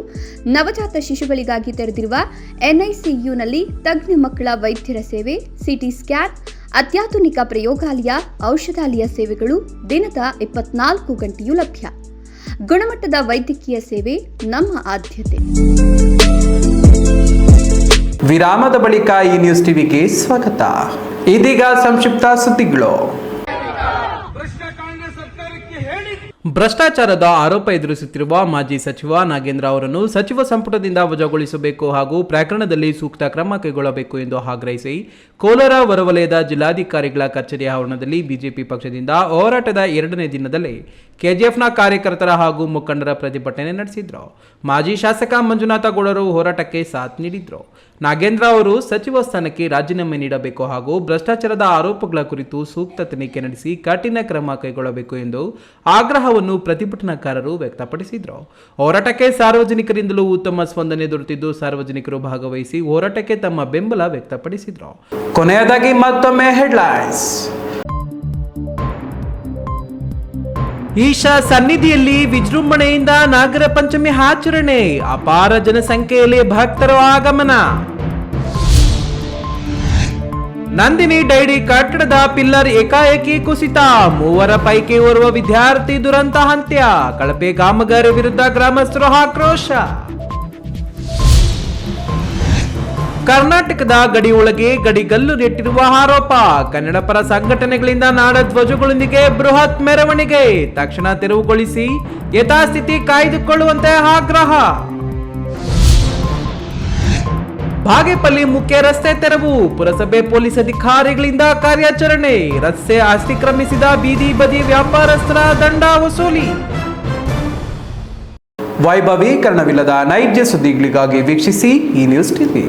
ನವಜಾತ ಶಿಶುಗಳಿಗಾಗಿ ತೆರೆದಿರುವ NICUನಲ್ಲಿ ತಜ್ಞ ಮಕ್ಕಳ ವೈದ್ಯರ ಸೇವೆ, CT ಸ್ಕ್ಯಾನ್, ಅತ್ಯಾಧುನಿಕ ಪ್ರಯೋಗಾಲಯ, ಔಷಧಾಲಯ ಸೇವೆಗಳು ದಿನದ 24 ಗಂಟೆಯೂ ಲಭ್ಯ. ಗುಣಮಟ್ಟದ ವೈದ್ಯಕೀಯ ಸೇವೆ ನಮ್ಮ ಆದ್ಯತೆ. ವಿರಾಮದ ಬಳಿಕ ಈ ನ್ಯೂಸ್ ಟಿವಿಗೆ ಸ್ವಾಗತ. ಇದೀಗ ಸಂಕ್ಷಿಪ್ತ ಸುದ್ದಿಗಳು. ಭ್ರಷ್ಟಾಚಾರದ ಆರೋಪ ಎದುರಿಸುತ್ತಿರುವ ಮಾಜಿ ಸಚಿವ ನಾಗೇಂದ್ರ ಅವರನ್ನು ಸಚಿವ ಸಂಪುಟದಿಂದ ವಜಾಗೊಳಿಸಬೇಕು ಹಾಗೂ ಪ್ರಕರಣದಲ್ಲಿ ಸೂಕ್ತ ಕ್ರಮ ಕೈಗೊಳ್ಳಬೇಕು ಎಂದು ಆಗ್ರಹಿಸಿ ಕೋಲಾರ ಹೊರವಲಯದ ಜಿಲ್ಲಾಧಿಕಾರಿಗಳ ಕಚೇರಿ ಆವರಣದಲ್ಲಿ ಬಿಜೆಪಿ ಪಕ್ಷದಿಂದ ಹೋರಾಟದ 2ನೇ ದಿನದಲ್ಲಿ ಕೆಜಿಎಫ್ನ ಕಾರ್ಯಕರ್ತರ ಹಾಗೂ ಮುಖಂಡರ ಪ್ರತಿಭಟನೆ ನಡೆಸಿದ್ರು. ಮಾಜಿ ಶಾಸಕ ಮಂಜುನಾಥ ಗೌಡರು ಹೋರಾಟಕ್ಕೆ ಸಾಥ್ ನೀಡಿದ್ರು. ನಾಗೇಂದ್ರ ಅವರು ಸಚಿವ ಸ್ಥಾನಕ್ಕೆ ರಾಜೀನಾಮೆ ನೀಡಬೇಕು ಹಾಗೂ ಭ್ರಷ್ಟಾಚಾರದ ಆರೋಪಗಳ ಕುರಿತು ಸೂಕ್ತ ತನಿಖೆ ನಡೆಸಿ ಕಠಿಣ ಕ್ರಮ ಕೈಗೊಳ್ಳಬೇಕು ಎಂದು ಆಗ್ರಹವನ್ನು ಪ್ರತಿಭಟನಾಕಾರರು ವ್ಯಕ್ತಪಡಿಸಿದರು. ಹೋರಾಟಕ್ಕೆ ಸಾರ್ವಜನಿಕರಿಂದಲೂ ಉತ್ತಮ ಸ್ಪಂದನೆ ದೊರೆತಿದ್ದು ಸಾರ್ವಜನಿಕರು ಭಾಗವಹಿಸಿ ಹೋರಾಟಕ್ಕೆ ತಮ್ಮ ಬೆಂಬಲ ವ್ಯಕ್ತಪಡಿಸಿದರು. ಕೊನೆಯದಾಗಿ ಮತ್ತೊಮ್ಮೆ ಹೆಡ್ಲೈನ್ಸ್. ಈಶಾ ಸನ್ನಿಧಿಯಲ್ಲಿ ವಿಜೃಂಭಣೆಯಿಂದ ನಾಗರ ಪಂಚಮಿ ಆಚರಣೆ, ಅಪಾರ ಜನಸಂಖ್ಯೆಯಲ್ಲಿ ಭಕ್ತರ ಆಗಮನ. ನಂದಿನಿ ಡೈರಿ ಕಟ್ಟಡದ ಪಿಲ್ಲರ್ ಏಕಾಏಕಿ ಕುಸಿತ, 3 ಪೈಕಿ ಓರ್ವ ವಿದ್ಯಾರ್ಥಿ ದುರಂತ ಅಂತ್ಯ, ಕಳಪೆ ಕಾಮಗಾರಿ ವಿರುದ್ಧ ಗ್ರಾಮಸ್ಥರು ಆಕ್ರೋಶ. ಕರ್ನಾಟಕದ ಗಡಿಯೊಳಗೆ ಗಡಿಗಲ್ಲು ನೆಟ್ಟಿರುವ ಆರೋಪ, ಕನ್ನಡ ಪರ ಸಂಘಟನೆಗಳಿಂದ ನಾಡಧ್ವಜಗಳೊಂದಿಗೆ ಬೃಹತ್ ಮೆರವಣಿಗೆ, ತಕ್ಷಣ ತೆರವುಗೊಳಿಸಿ ಯಥಾಸ್ಥಿತಿ ಕಾಯ್ದುಕೊಳ್ಳುವಂತೆ ಆಗ್ರಹ. ಬಾಗೇಪಲ್ಲಿ ಮುಖ್ಯ ರಸ್ತೆ ತೆರವು, ಪುರಸಭೆ ಪೊಲೀಸ್ ಅಧಿಕಾರಿಗಳಿಂದ ಕಾರ್ಯಾಚರಣೆ, ರಸ್ತೆ ಅತಿಕ್ರಮಿಸಿದ ಬೀದಿ ಬದಿ ವ್ಯಾಪಾರಸ್ಥರ ದಂಡ ವಸೂಲಿ. ವೈಭವೀಕರಣವಿಲ್ಲದ ನೈಜ ಸುದ್ದಿಗಳಿಗಾಗಿ ವೀಕ್ಷಿಸಿ ಈ ನ್ಯೂಸ್ ಟಿವಿ.